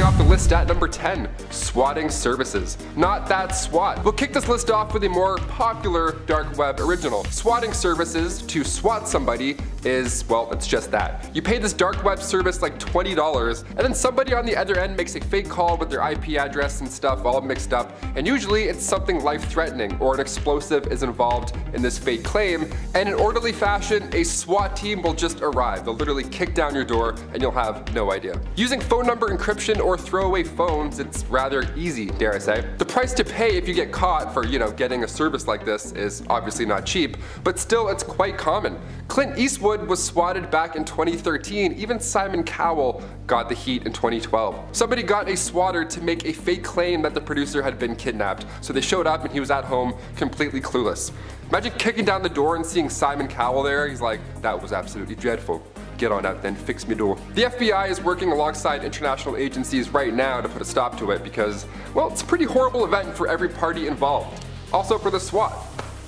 off the list at number 10, swatting services. Not that SWAT. We'll kick this list off with a more popular dark web original. Swatting services, to swat somebody, is, well, it's just that. You pay this dark web service like $20, and then somebody on the other end makes a fake call with their IP address and stuff all mixed up, and usually it's something life-threatening, or an explosive is involved in this fake claim, and in orderly fashion, a SWAT team will just arrive. They'll literally kick down your door, and you'll have no idea. Using phone number encryption or throwaway phones, it's rather easy, dare I say. The price to pay if you get caught for, getting a service like this is obviously not cheap, but still it's quite common. Clint Eastwood was swatted back in 2013, even Simon Cowell got the heat in 2012. Somebody got a swatter to make a fake claim that the producer had been kidnapped, so they showed up and he was at home completely clueless. Imagine kicking down the door and seeing Simon Cowell there. He's like, that was absolutely dreadful. Get on out then, fix me door. The FBI is working alongside international agencies right now to put a stop to it because, well, it's a pretty horrible event for every party involved. Also for the SWAT.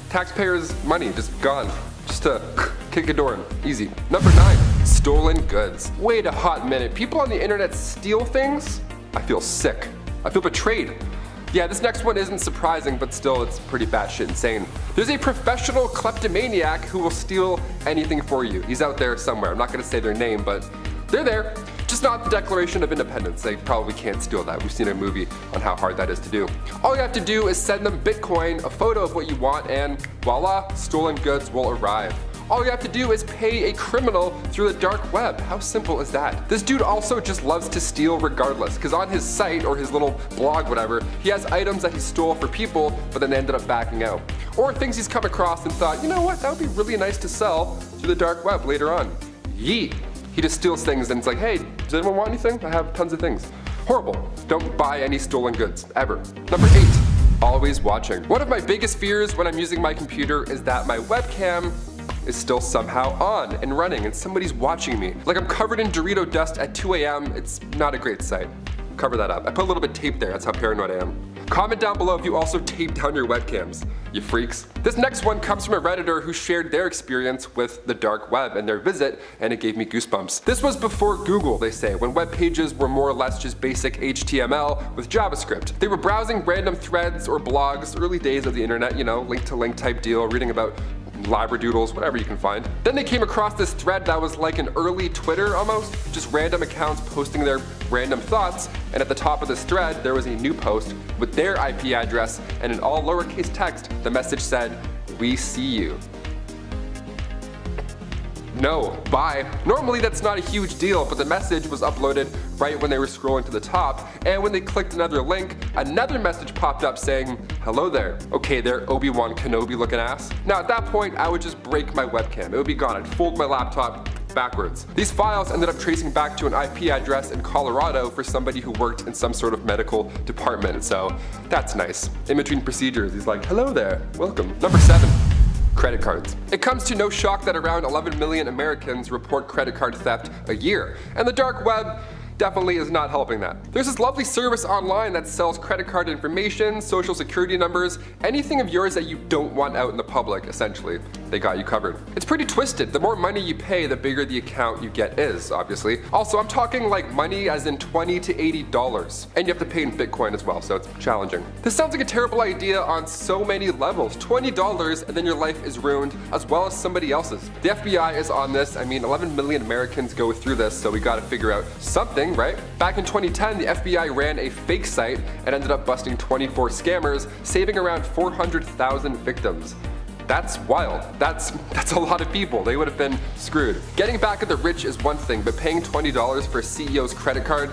Taxpayers' money just gone. Just to kick a door in. Easy. Number 9, stolen goods. Wait a hot minute. People on the internet steal things? I feel sick. I feel betrayed. Yeah, this next one isn't surprising, but still it's pretty batshit insane. There's a professional kleptomaniac who will steal anything for you. He's out there somewhere. I'm not gonna say their name, but they're there. Just not the Declaration of Independence. They probably can't steal that. We've seen a movie on how hard that is to do. All you have to do is send them Bitcoin, a photo of what you want, and voila, stolen goods will arrive. All you have to do is pay a criminal through the dark web. How simple is that? This dude also just loves to steal regardless, because on his site or his little blog, whatever, he has items that he stole for people, but then ended up backing out. Or things he's come across and thought, you know what, that would be really nice to sell through the dark web later on. Yeet. He just steals things and it's like, hey, does anyone want anything? I have tons of things. Horrible. Don't buy any stolen goods, ever. Number 8, always watching. One of my biggest fears when I'm using my computer is that my webcam is still somehow on and running and somebody's watching me. Like I'm covered in Dorito dust at 2 a.m. It's not a great sight. Cover that up. I put a little bit of tape there, that's how paranoid I am. Comment down below if you also tape down your webcams, you freaks. This next one comes from a Redditor who shared their experience with the dark web and their visit, and it gave me goosebumps. This was before Google, they say, when web pages were more or less just basic HTML with JavaScript. They were browsing random threads or blogs, early days of the internet, link to link type deal, reading about labradoodles, whatever you can find. Then they came across this thread that was like an early Twitter almost, just random accounts posting their random thoughts, and at the top of this thread there was a new post with their IP address, and in all lowercase text the message said, "We see you." No, bye. Normally that's not a huge deal, but the message was uploaded right when they were scrolling to the top, and when they clicked another link, another message popped up saying, "Hello there." Okay, there, Obi-Wan Kenobi looking ass. Now at that point, I would just break my webcam. It would be gone. I'd fold my laptop backwards. These files ended up tracing back to an IP address in Colorado for somebody who worked in some sort of medical department, so that's nice. In between procedures, he's like, "Hello there, welcome." Number 7. Credit cards. It comes to no shock that around 11 million Americans report credit card theft a year, and the dark web definitely is not helping that. There's this lovely service online that sells credit card information, social security numbers, anything of yours that you don't want out in the public, essentially. They got you covered. It's pretty twisted. The more money you pay, the bigger the account you get is, obviously. Also, I'm talking like money as in $20 to $80. And you have to pay in Bitcoin as well, so it's challenging. This sounds like a terrible idea on so many levels. $20 and then your life is ruined, as well as somebody else's. The FBI is on this. I mean, 11 million Americans go through this, so we gotta figure out something, right? Back in 2010, the FBI ran a fake site and ended up busting 24 scammers, saving around 400,000 victims. That's wild. That's a lot of people. They would have been screwed. Getting back at the rich is one thing, but paying $20 for a CEO's credit card,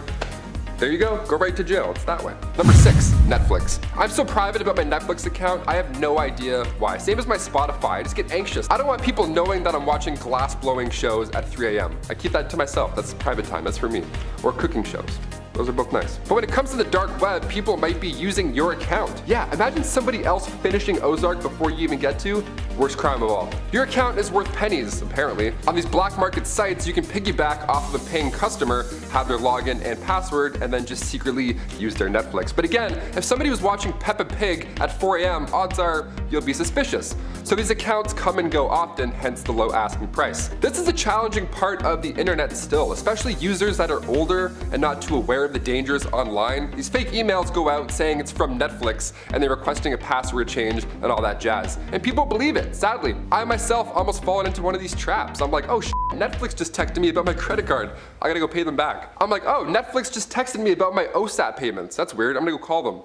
there you go right to jail. It's that way. Number 6, Netflix. I'm so private about my Netflix account, I have no idea why. Same as my Spotify, I just get anxious. I don't want people knowing that I'm watching glass-blowing shows at 3 a.m. I keep that to myself. That's private time, that's for me. Or cooking shows. Those are both nice. But when it comes to the dark web, people might be using your account. Yeah, imagine somebody else finishing Ozark before you even get to. Worst crime of all. Your account is worth pennies, apparently. On these black market sites, you can piggyback off of a paying customer, have their login and password, and then just secretly use their Netflix. But again, if somebody was watching Peppa Pig at 4 a.m., odds are you'll be suspicious. So these accounts come and go often, hence the low asking price. This is a challenging part of the internet still, especially users that are older and not too aware of the dangers online, these fake emails go out saying it's from Netflix and they're requesting a password change and all that jazz. And people believe it, sadly. I myself almost fallen into one of these traps. I'm like, oh shit, Netflix just texted me about my credit card. I gotta go pay them back. I'm like, oh, Netflix just texted me about my OSAP payments. That's weird, I'm gonna go call them.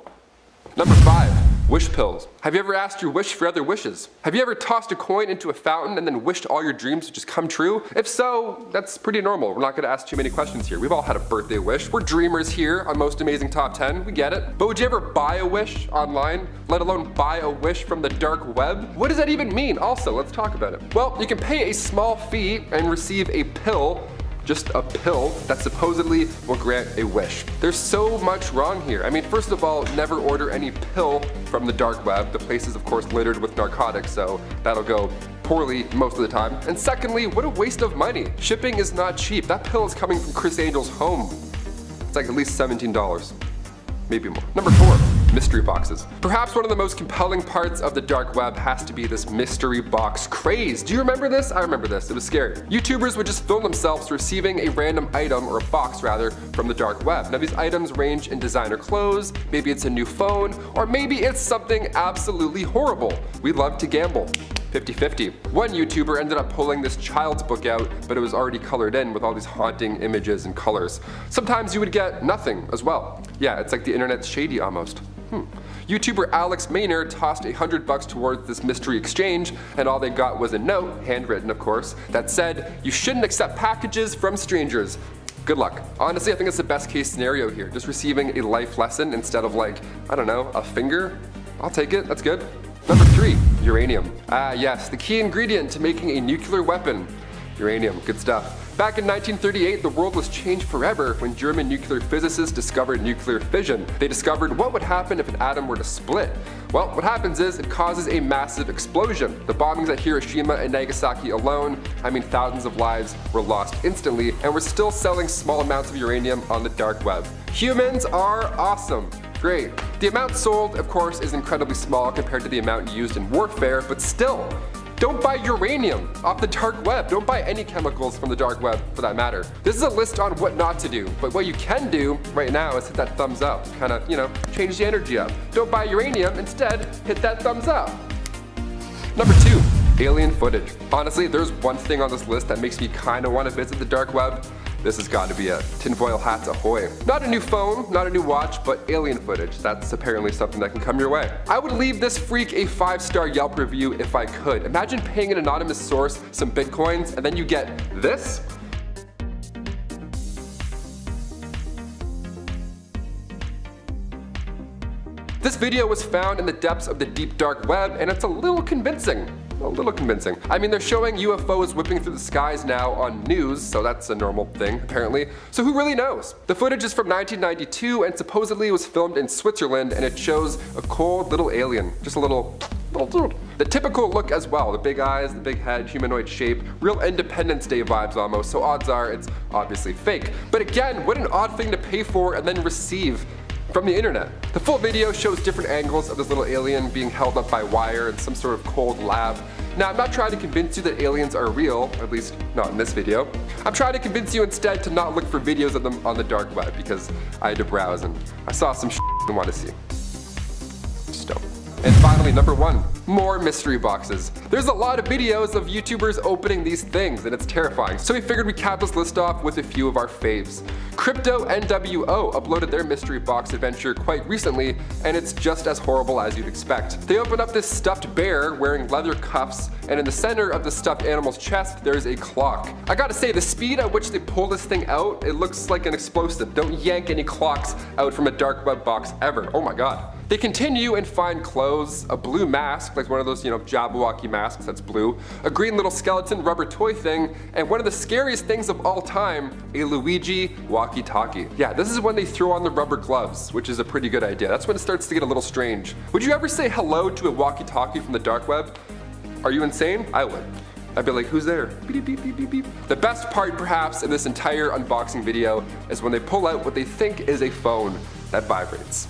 Number 5, wish pills. Have you ever asked your wish for other wishes? Have you ever tossed a coin into a fountain and then wished all your dreams would just come true? If so, that's pretty normal. We're not gonna ask too many questions here. We've all had a birthday wish. We're dreamers here on Most Amazing Top 10, we get it. But would you ever buy a wish online, let alone buy a wish from the dark web? What does that even mean? Also, let's talk about it. Well, you can pay a small fee and receive a pill, just a pill, that supposedly will grant a wish. There's so much wrong here. I mean, first of all, never order any pill from the dark web. The place is of course littered with narcotics, so that'll go poorly most of the time. And secondly, what a waste of money. Shipping is not cheap. That pill is coming from Chris Angel's home. It's like at least $17. Maybe more. Number 4, mystery boxes. Perhaps one of the most compelling parts of the dark web has to be this mystery box craze. Do you remember this? I remember this. It was scary. YouTubers would just film themselves receiving a random item, or a box rather, from the dark web. Now these items range in designer clothes, maybe it's a new phone, or maybe it's something absolutely horrible. We love to gamble. 50-50. One YouTuber ended up pulling this child's book out, but it was already colored in with all these haunting images and colors. Sometimes you would get nothing as well. Yeah, it's like the internet's shady almost. YouTuber Alex Maynard tossed $100 towards this mystery exchange, and all they got was a note, handwritten of course, that said, "You shouldn't accept packages from strangers. Good luck." Honestly, I think it's the best case scenario here. Just receiving a life lesson instead of like, I don't know, a finger. I'll take it, that's good. Number 3, uranium. Ah yes, the key ingredient to making a nuclear weapon. Uranium, good stuff. Back in 1938, the world was changed forever when German nuclear physicists discovered nuclear fission. They discovered what would happen if an atom were to split. Well, what happens is it causes a massive explosion. The bombings at Hiroshima and Nagasaki alone, I mean thousands of lives were lost instantly, and we're still selling small amounts of uranium on the dark web. Humans are awesome. Great. The amount sold, of course, is incredibly small compared to the amount used in warfare, but still, don't buy uranium off the dark web. Don't buy any chemicals from the dark web for that matter. This is a list on what not to do, but what you can do right now is hit that thumbs up. Kind of, change the energy up. Don't buy uranium, instead hit that thumbs up. Number 2, alien footage. Honestly, there's one thing on this list that makes me kind of want to visit the dark web. This has got to be it. Tinfoil hats ahoy. Not a new phone, not a new watch, but alien footage. That's apparently something that can come your way. I would leave this freak a 5-star Yelp review if I could. Imagine paying an anonymous source some bitcoins and then you get this. This video was found in the depths of the deep dark web, and it's a little convincing. I mean, they're showing UFOs whipping through the skies now on news, so that's a normal thing, apparently. So who really knows? The footage is from 1992 and supposedly was filmed in Switzerland, and it shows a cold little alien. Just a little dude. The typical look as well, the big eyes, the big head, humanoid shape, real Independence Day vibes almost, so odds are it's obviously fake. But again, what an odd thing to pay for and then receive from the internet. The full video shows different angles of this little alien being held up by wire in some sort of cold lab. Now, I'm not trying to convince you that aliens are real, at least not in this video. I'm trying to convince you instead to not look for videos of them on the dark web, because I had to browse and I saw some shit I want to see. Just don't. And finally, number 1, more mystery boxes. There's a lot of videos of YouTubers opening these things, and it's terrifying. So we figured we'd cap this list off with a few of our faves. Crypto NWO uploaded their mystery box adventure quite recently, and it's just as horrible as you'd expect. They open up this stuffed bear wearing leather cuffs, and in the center of the stuffed animal's chest, there's a clock. I gotta say, the speed at which they pull this thing out, it looks like an explosive. Don't yank any clocks out from a dark web box ever. Oh my god. They continue and find clothes, a blue mask, like one of those, Jabberwocky masks that's blue, a green little skeleton rubber toy thing, and one of the scariest things of all time, a Luigi walkie-talkie. Yeah, this is when they throw on the rubber gloves, which is a pretty good idea. That's when it starts to get a little strange. Would you ever say hello to a walkie-talkie from the dark web? Are you insane? I would. I'd be like, who's there? Beep, beep, beep, beep, beep. The best part, perhaps, in this entire unboxing video is when they pull out what they think is a phone that vibrates.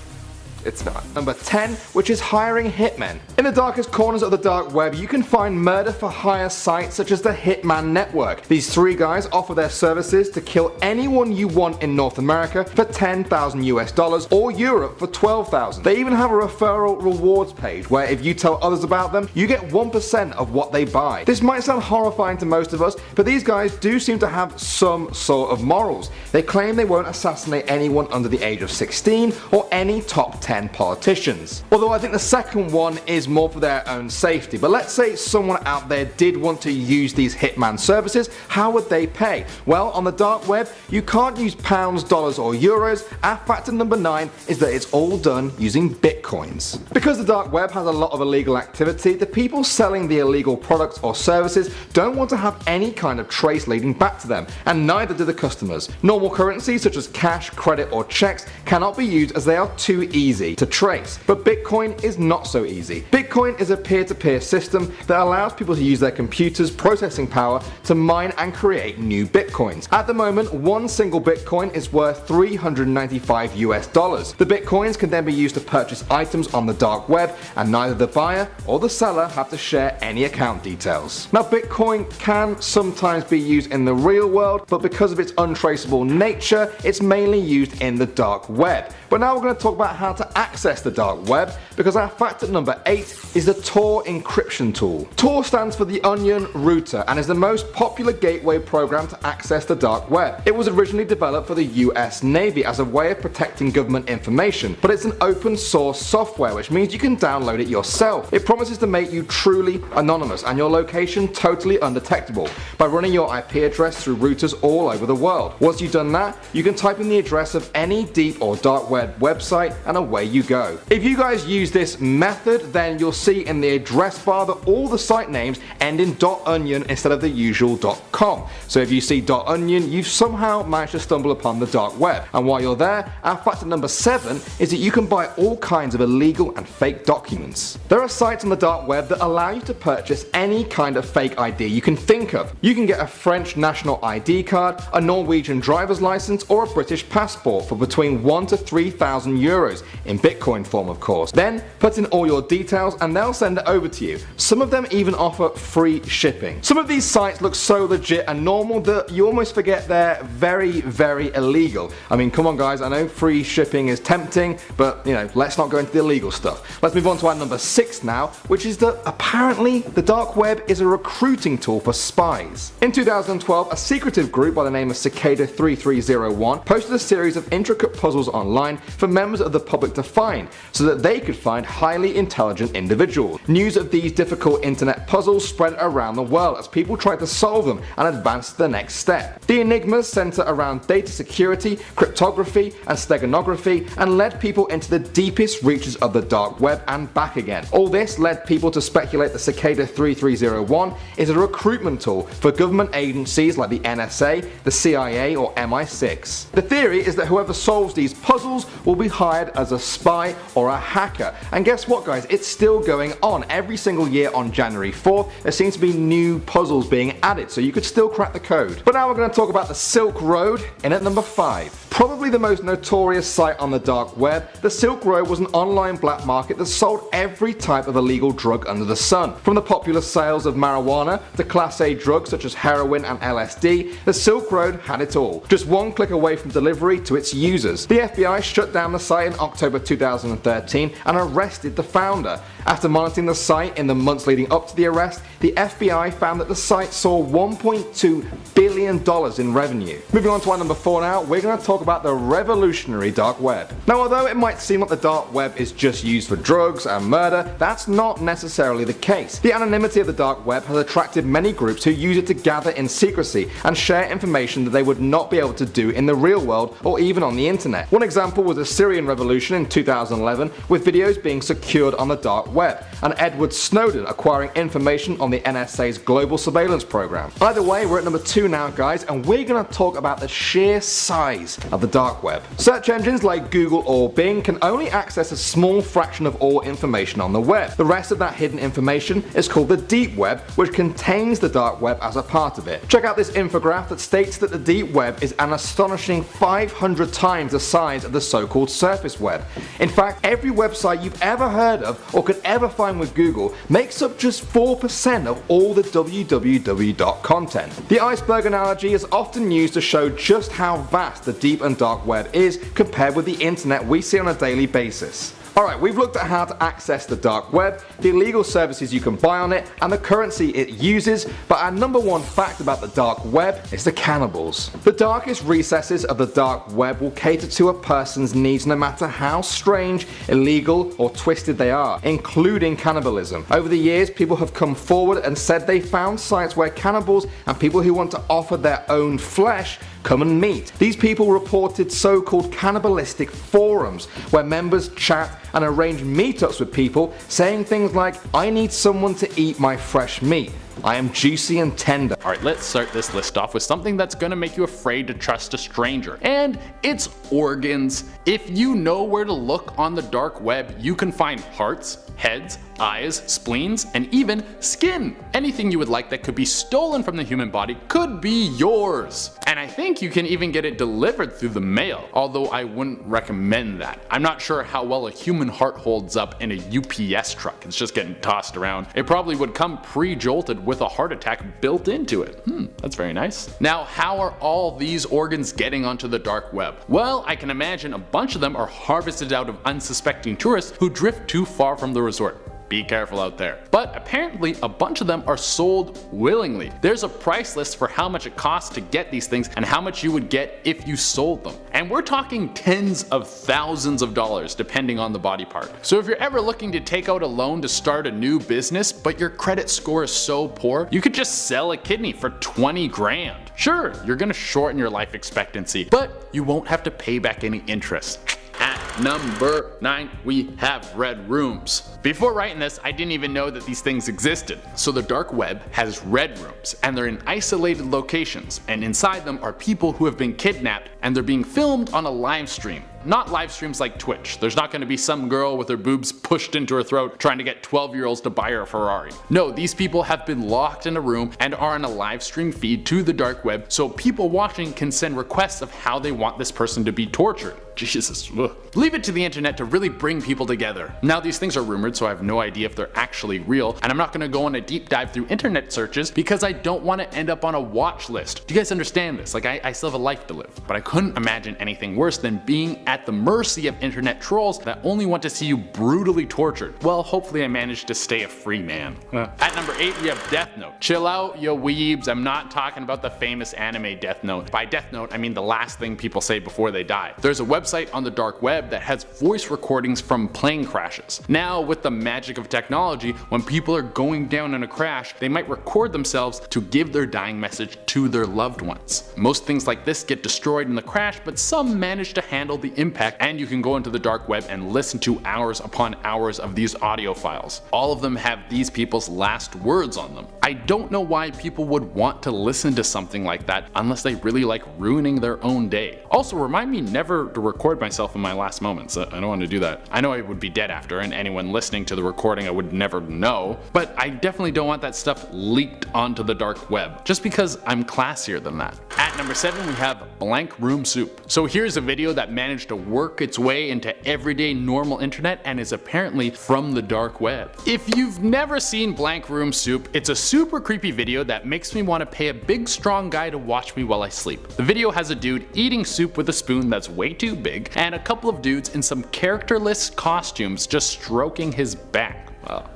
it's not. Number 10, which is hiring hitmen. In the darkest corners of the dark web, you can find murder for hire sites such as the Hitman Network. These three guys offer their services to kill anyone you want in North America for $10,000 US or Europe for $12,000. They even have a referral rewards page where if you tell others about them, you get 1% of what they buy. This might sound horrifying to most of us, but these guys do seem to have some sort of morals. They claim they won't assassinate anyone under the age of 16 or any top 10 politicians. Although I think the second one is more for their own safety. But let's say someone out there did want to use these hitman services, how would they pay? Well, on the dark web, you can't use pounds, dollars or euros. Our factor number 9 is that it's all done using bitcoins. Because the dark web has a lot of illegal activity, the people selling the illegal products or services don't want to have any kind of trace leading back to them, and neither do the customers. Normal currencies such as cash, credit or checks cannot be used as they are too easy to trace. But Bitcoin is not so easy. Bitcoin is a peer-to-peer system that allows people to use their computers' processing power to mine and create new bitcoins. At the moment, one single bitcoin is worth $395 US. The bitcoins can then be used to purchase items on the dark web, and neither the buyer or the seller have to share any account details. Now, Bitcoin can sometimes be used in the real world, but because of its untraceable nature, it's mainly used in the dark web. But now we're going to talk about how to access the dark web, because our factor number 8 is the Tor encryption tool. Tor stands for the Onion Router and is the most popular gateway program to access the dark web. It was originally developed for the US Navy as a way of protecting government information, but it's an open source software, which means you can download it yourself. It promises to make you truly anonymous and your location totally undetectable by running your IP address through routers all over the world. Once you've done that, you can type in the address of any deep or dark web website and away you go. If you guys use this method, then you'll see in the address bar that all the site names end in .onion instead of the usual .com. So if you see .onion, you've somehow managed to stumble upon the dark web. And while you're there, our factor number 7 is that you can buy all kinds of illegal and fake documents. There are sites on the dark web that allow you to purchase any kind of fake ID you can think of. You can get a French national ID card, a Norwegian driver's license or a British passport for between 1 to 3,000 euros, in Bitcoin form of course. Then put in all your details and they'll send it over to you. Some of them even offer free shipping. Some of these sites look so legit and normal that you almost forget they're very, very illegal. I mean, come on guys, I know free shipping is tempting, but let's not go into the illegal stuff. Let's move on to our number 6 now, which is that apparently the dark web is a recruiting tool for spies. In 2012, a secretive group by the name of Cicada 3301 posted a series of intricate puzzles online for members of the public to find, so that they could find highly intelligent individuals. News of these difficult internet puzzles spread around the world as people tried to solve them and advance to the next step. The enigmas center around data security, cryptography, and steganography, and led people into the deepest reaches of the dark web and back again. All this led people to speculate that Cicada 3301 is a recruitment tool for government agencies like the NSA, the CIA, or MI6. The theory is that whoever solves these puzzles will be hired as a spy or a hacker. And guess what guys, it's still going on. Every single year on January 4th, there seems to be new puzzles being added, so you could still crack the code. But now we're going to talk about the Silk Road in at number 5. Probably the most notorious site on the dark web, the Silk Road was an online black market that sold every type of illegal drug under the sun. From the popular sales of marijuana to Class A drugs such as heroin and LSD, the Silk Road had it all. Just one click away from delivery to its users. The FBI shut down the site in October 2013 and arrested the founder. After monitoring the site in the months leading up to the arrest, the FBI found that the site saw $1.2 billion in revenue. Moving on to our number 4 now, we're going to talk about the revolutionary dark web. Now, although it might seem like the dark web is just used for drugs and murder, that's not necessarily the case. The anonymity of the dark web has attracted many groups who use it to gather in secrecy and share information that they would not be able to do in the real world or even on the internet. One example was the Syrian Revolution in 2011, with videos being secured on the dark web, and Edward Snowden acquiring information on the NSA's global surveillance program. Either way, we're at number 2 now guys, and we're going to talk about the sheer size of the dark web. Search engines like Google or Bing can only access a small fraction of all information on the web. The rest of that hidden information is called the deep web, which contains the dark web as a part of it. Check out this infograph that states that the deep web is an astonishing 500 times the size of the so-called surface web. In fact, every website you've ever heard of or could ever find with Google makes up just 4% of all the www content. The iceberg analogy is often used to show just how vast the deep and dark web is compared with the internet we see on a daily basis. Alright, we've looked at how to access the dark web, the illegal services you can buy on it, and the currency it uses, but our number one fact about the dark web is the cannibals. The darkest recesses of the dark web will cater to a person's needs no matter how strange, illegal, or twisted they are, including cannibalism. Over the years, people have come forward and said they found sites where cannibals and people who want to offer their own flesh come and meet. These people reported so-called cannibalistic forums where members chat and arrange meetups with people saying things like, "I need someone to eat my fresh meat. I am juicy and tender." Alright, let's start this list off with something that's gonna make you afraid to trust a stranger. And it's organs. If you know where to look on the dark web, you can find hearts, heads, eyes, spleens, and even skin. Anything you would like that could be stolen from the human body could be yours. And I think you can even get it delivered through the mail, although I wouldn't recommend that. I'm not sure how well a human heart holds up in a UPS truck. It's just getting tossed around. It probably would come pre-jolted with a heart attack built into it. That's very nice. Now, how are all these organs getting onto the dark web? Well, I can imagine a bunch of them are harvested out of unsuspecting tourists who drift too far from the resort. Be careful out there. But apparently a bunch of them are sold willingly. There's a price list for how much it costs to get these things and how much you would get if you sold them. And we're talking tens of thousands of dollars depending on the body part. So if you're ever looking to take out a loan to start a new business but your credit score is so poor, you could just sell a kidney for 20 grand. Sure, you're gonna shorten your life expectancy, but you won't have to pay back any interest. At number 9, we have red rooms. Before writing this, I didn't even know that these things existed. So the dark web has red rooms, and they're in isolated locations, and inside them are people who have been kidnapped, and they're being filmed on a live stream. Not live streams like Twitch. There's not going to be some girl with her boobs pushed into her throat trying to get 12-year-olds to buy her a Ferrari. No, these people have been locked in a room and are on a live stream feed to the dark web, so people watching can send requests of how they want this person to be tortured. Jesus. Ugh. Leave it to the internet to really bring people together. Now, these things are rumored, so I have no idea if they're actually real, and I'm not going to go on a deep dive through internet searches because I don't want to end up on a watch list. Do you guys understand this? Like, I still have a life to live, but I couldn't imagine anything worse than being at the mercy of internet trolls that only want to see you brutally tortured. Well, hopefully I managed to stay a free man. At number 8, we have Death Note. Chill out, yo weebs. I'm not talking about the famous anime Death Note. By Death Note, I mean the last thing people say before they die. There's a website on the dark web that has voice recordings from plane crashes. Now, with the magic of technology, when people are going down in a crash, they might record themselves to give their dying message to their loved ones. Most things like this get destroyed in the crash, but some manage to handle the impact, and you can go into the dark web and listen to hours upon hours of these audio files. All of them have these people's last words on them. I don't know why people would want to listen to something like that unless they really like ruining their own day. Also, remind me never to record myself in my last moments. I don't want to do that. I know I would be dead after, and anyone listening to the recording I would never know, but I definitely don't want that stuff leaked onto the dark web, just because I'm classier than that. At number 7, we have Blank Room Soup. So here's a video that managed to work its way into everyday normal internet and is apparently from the dark web. If you've never seen Blank Room Soup, it's a super creepy video that makes me want to pay a big strong guy to watch me while I sleep. The video has a dude eating soup with a spoon that's way too big, and a couple of dudes in some characterless costumes just stroking his back.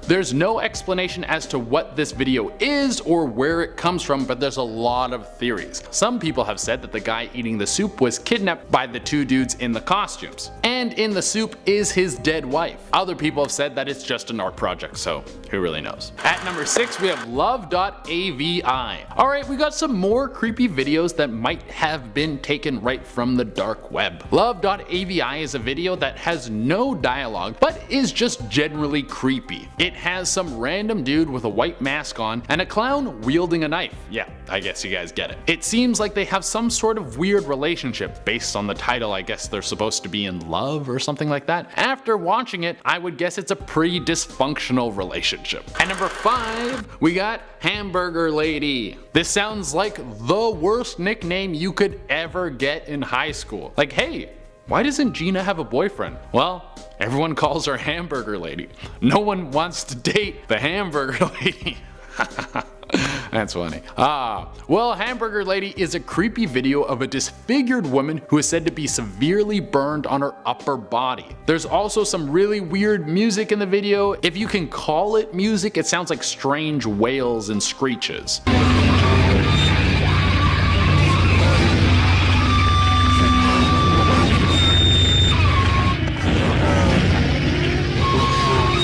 There's no explanation as to what this video is or where it comes from, but there's a lot of theories. Some people have said that the guy eating the soup was kidnapped by the two dudes in the costumes, and in the soup is his dead wife. Other people have said that it's just an art project, so who really knows. At number 6, we have love.avi. Alright, we got some more creepy videos that might have been taken right from the dark web. Love.avi is a video that has no dialogue, but is just generally creepy. It has some random dude with a white mask on and a clown wielding a knife. Yeah, I guess you guys get it. It seems like they have some sort of weird relationship. Based on the title, I guess they're supposed to be in love or something like that. After watching it, I would guess it's a pretty dysfunctional relationship. At number 5, we got Hamburger Lady. This sounds like the worst nickname you could ever get in high school. Like, hey, Why doesn't Gina have a boyfriend? Well, everyone calls her Hamburger Lady. No one wants to date the Hamburger Lady. That's funny. Well, Hamburger Lady is a creepy video of a disfigured woman who is said to be severely burned on her upper body. There's also some really weird music in the video. If you can call it music, it sounds like strange wails and screeches.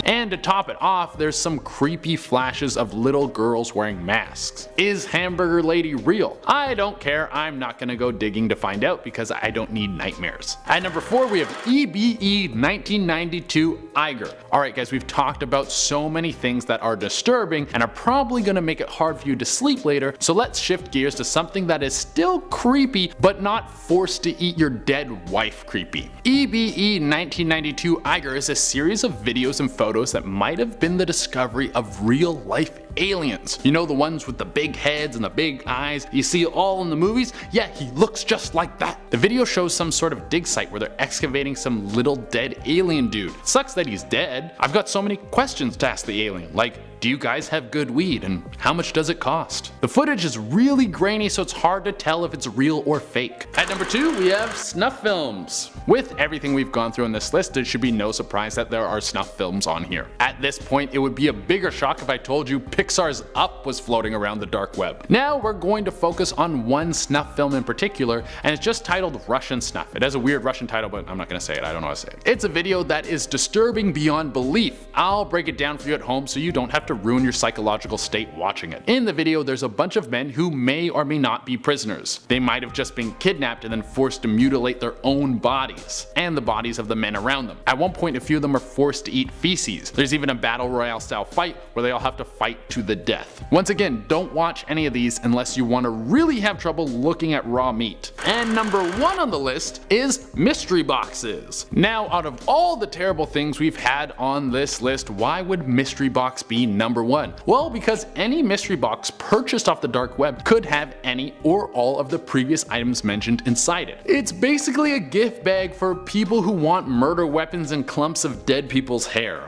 And to top it off, there's some creepy flashes of little girls wearing masks. Is Hamburger Lady real? I don't care, I'm not gonna go digging to find out because I don't need nightmares. At number 4 we have EBE 1992 Eiger. Alright guys, we've talked about so many things that are disturbing and are probably gonna make it hard for you to sleep later, so let's shift gears to something that is still creepy but not forced to eat your dead wife creepy. EBE 1992 Eiger is a series of videos and photos that might have been the discovery of real life aliens. You know, the ones with the big heads and the big eyes you see all in the movies? Yeah, he looks just like that. The video shows some sort of dig site where they're excavating some little dead alien dude. It sucks that he's dead. I've got so many questions to ask the alien, like, do you guys have good weed and how much does it cost? The footage is really grainy, so it's hard to tell if it's real or fake. At number 2 we have snuff films. With everything we've gone through in this list, it should be no surprise that there are snuff films on here. At this point, it would be a bigger shock if I told you Pixar's Up was floating around the dark web. Now we're going to focus on one snuff film in particular, and it's just titled Russian Snuff. It has a weird Russian title, but I'm not gonna say it, I don't know how to say it. It's a video that is disturbing beyond belief. I'll break it down for you at home so you don't have to ruin your psychological state watching it. In the video, there's a bunch of men who may or may not be prisoners. They might have just been kidnapped and then forced to mutilate their own bodies, and the bodies of the men around them. At one point, a few of them are forced to eat feces. There's even a battle royale style fight where they all have to fight to the death. Once again, don't watch any of these unless you want to really have trouble looking at raw meat. And number 1 on the list is mystery boxes. Now, out of all the terrible things we've had on this list, why would mystery box be number 1? Well, because any mystery box purchased off the dark web could have any or all of the previous items mentioned inside it. It's basically a gift bag for people who want murder weapons and clumps of dead people's hair.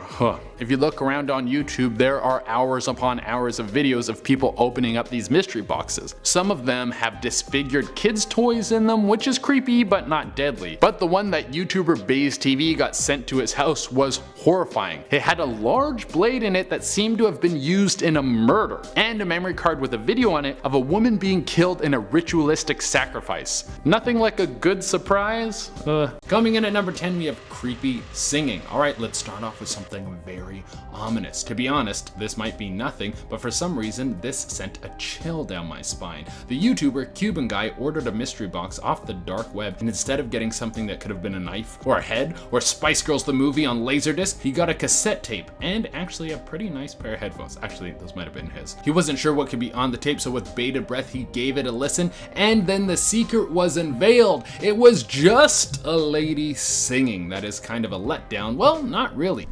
If you look around on YouTube, there are hours upon hours of videos of people opening up these mystery boxes. Some of them have disfigured kids' toys in them, which is creepy but not deadly. But the one that YouTuber Baze TV got sent to his house was horrifying. It had a large blade in it that seemed to have been used in a murder, and a memory card with a video on it of a woman being killed in a ritualistic sacrifice. Nothing like a good surprise? Coming in at number 10 we have creepy singing. Alright, let's start off with something very ominous. To be honest, this might be nothing, but for some reason this sent a chill down my spine. The YouTuber Cuban Guy ordered a mystery box off the dark web, and instead of getting something that could have been a knife or a head or Spice Girls the movie on Laserdisc, he got a cassette tape and actually a pretty nice pair of headphones. Actually, those might have been his. He wasn't sure what could be on the tape, so with bated breath he gave it a listen, and then the secret was unveiled. It was just a lady singing. That is kind of a letdown. Well, not really.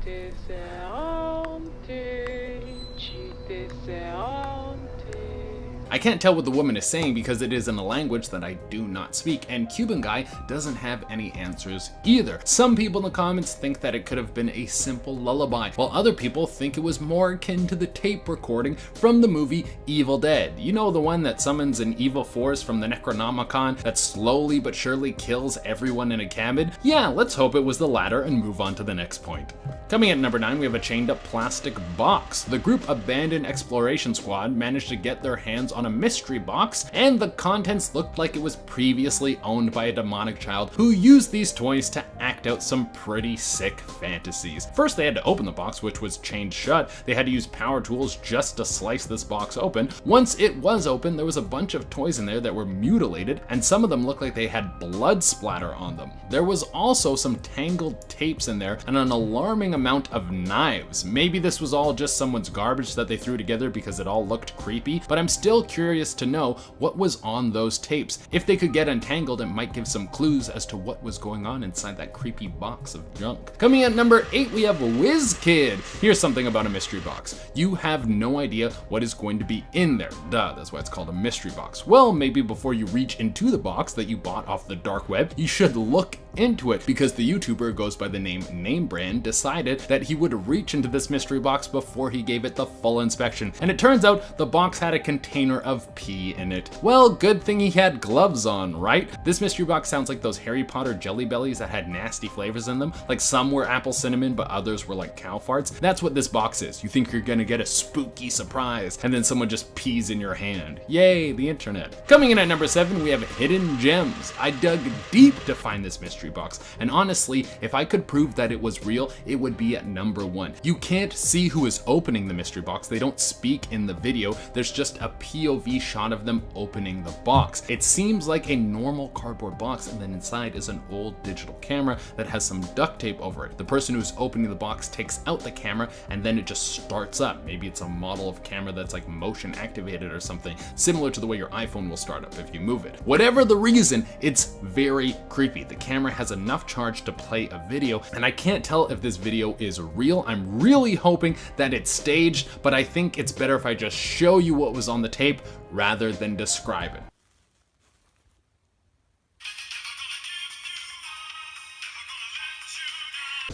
I can't tell what the woman is saying because it is in a language that I do not speak, and Cuban Guy doesn't have any answers either. Some people in the comments think that it could have been a simple lullaby, while other people think it was more akin to the tape recording from the movie Evil Dead. You know, the one that summons an evil force from the Necronomicon that slowly but surely kills everyone in a cabin? Yeah, let's hope it was the latter and move on to the next point. Coming in at number 9, we have a chained up plastic box. The group Abandoned Exploration Squad managed to get their hands on a mystery box, and the contents looked like it was previously owned by a demonic child who used these toys to act out some pretty sick fantasies. First, they had to open the box, which was chained shut. They had to use power tools just to slice this box open. Once it was open, there was a bunch of toys in there that were mutilated, and some of them looked like they had blood splatter on them. There was also some tangled tapes in there and an alarming amount of knives. Maybe this was all just someone's garbage that they threw together because it all looked creepy, but I'm still curious to know what was on those tapes. If they could get untangled, it might give some clues as to what was going on inside that creepy box of junk. Coming at number 8, we have WizKid. Here's something about a mystery box. You have no idea what is going to be in there. Duh, that's why it's called a mystery box. Well, maybe before you reach into the box that you bought off the dark web, you should look into it, because the YouTuber goes by the name Namebrand decided that he would reach into this mystery box before he gave it the full inspection, and it turns out the box had a container of pee in it. Well, good thing he had gloves on, right? This mystery box sounds like those Harry Potter Jelly Bellies that had nasty flavors in them, like some were apple cinnamon but others were like cow farts. That's what this box is. You think you're gonna get a spooky surprise, and then someone just pees in your hand. Yay, the internet. Coming in at number 7, we have Hidden Gems. I dug deep to find this mystery box, and honestly, if I could prove that it was real, it would be at number 1. You can't see who is opening the mystery box. They don't speak in the video. There's just a POV shot of them opening the box. It seems like a normal cardboard box, and then inside is an old digital camera that has some duct tape over it. The person who's opening the box takes out the camera and then it just starts up. Maybe it's a model of camera that's like motion activated or something, similar to the way your iPhone will start up if you move it. Whatever the reason, it's very creepy. The camera has enough charge to play a video, and I can't tell if this video is real. I'm really hoping that it's staged, but I think it's better if I just show you what was on the tape rather than describe it.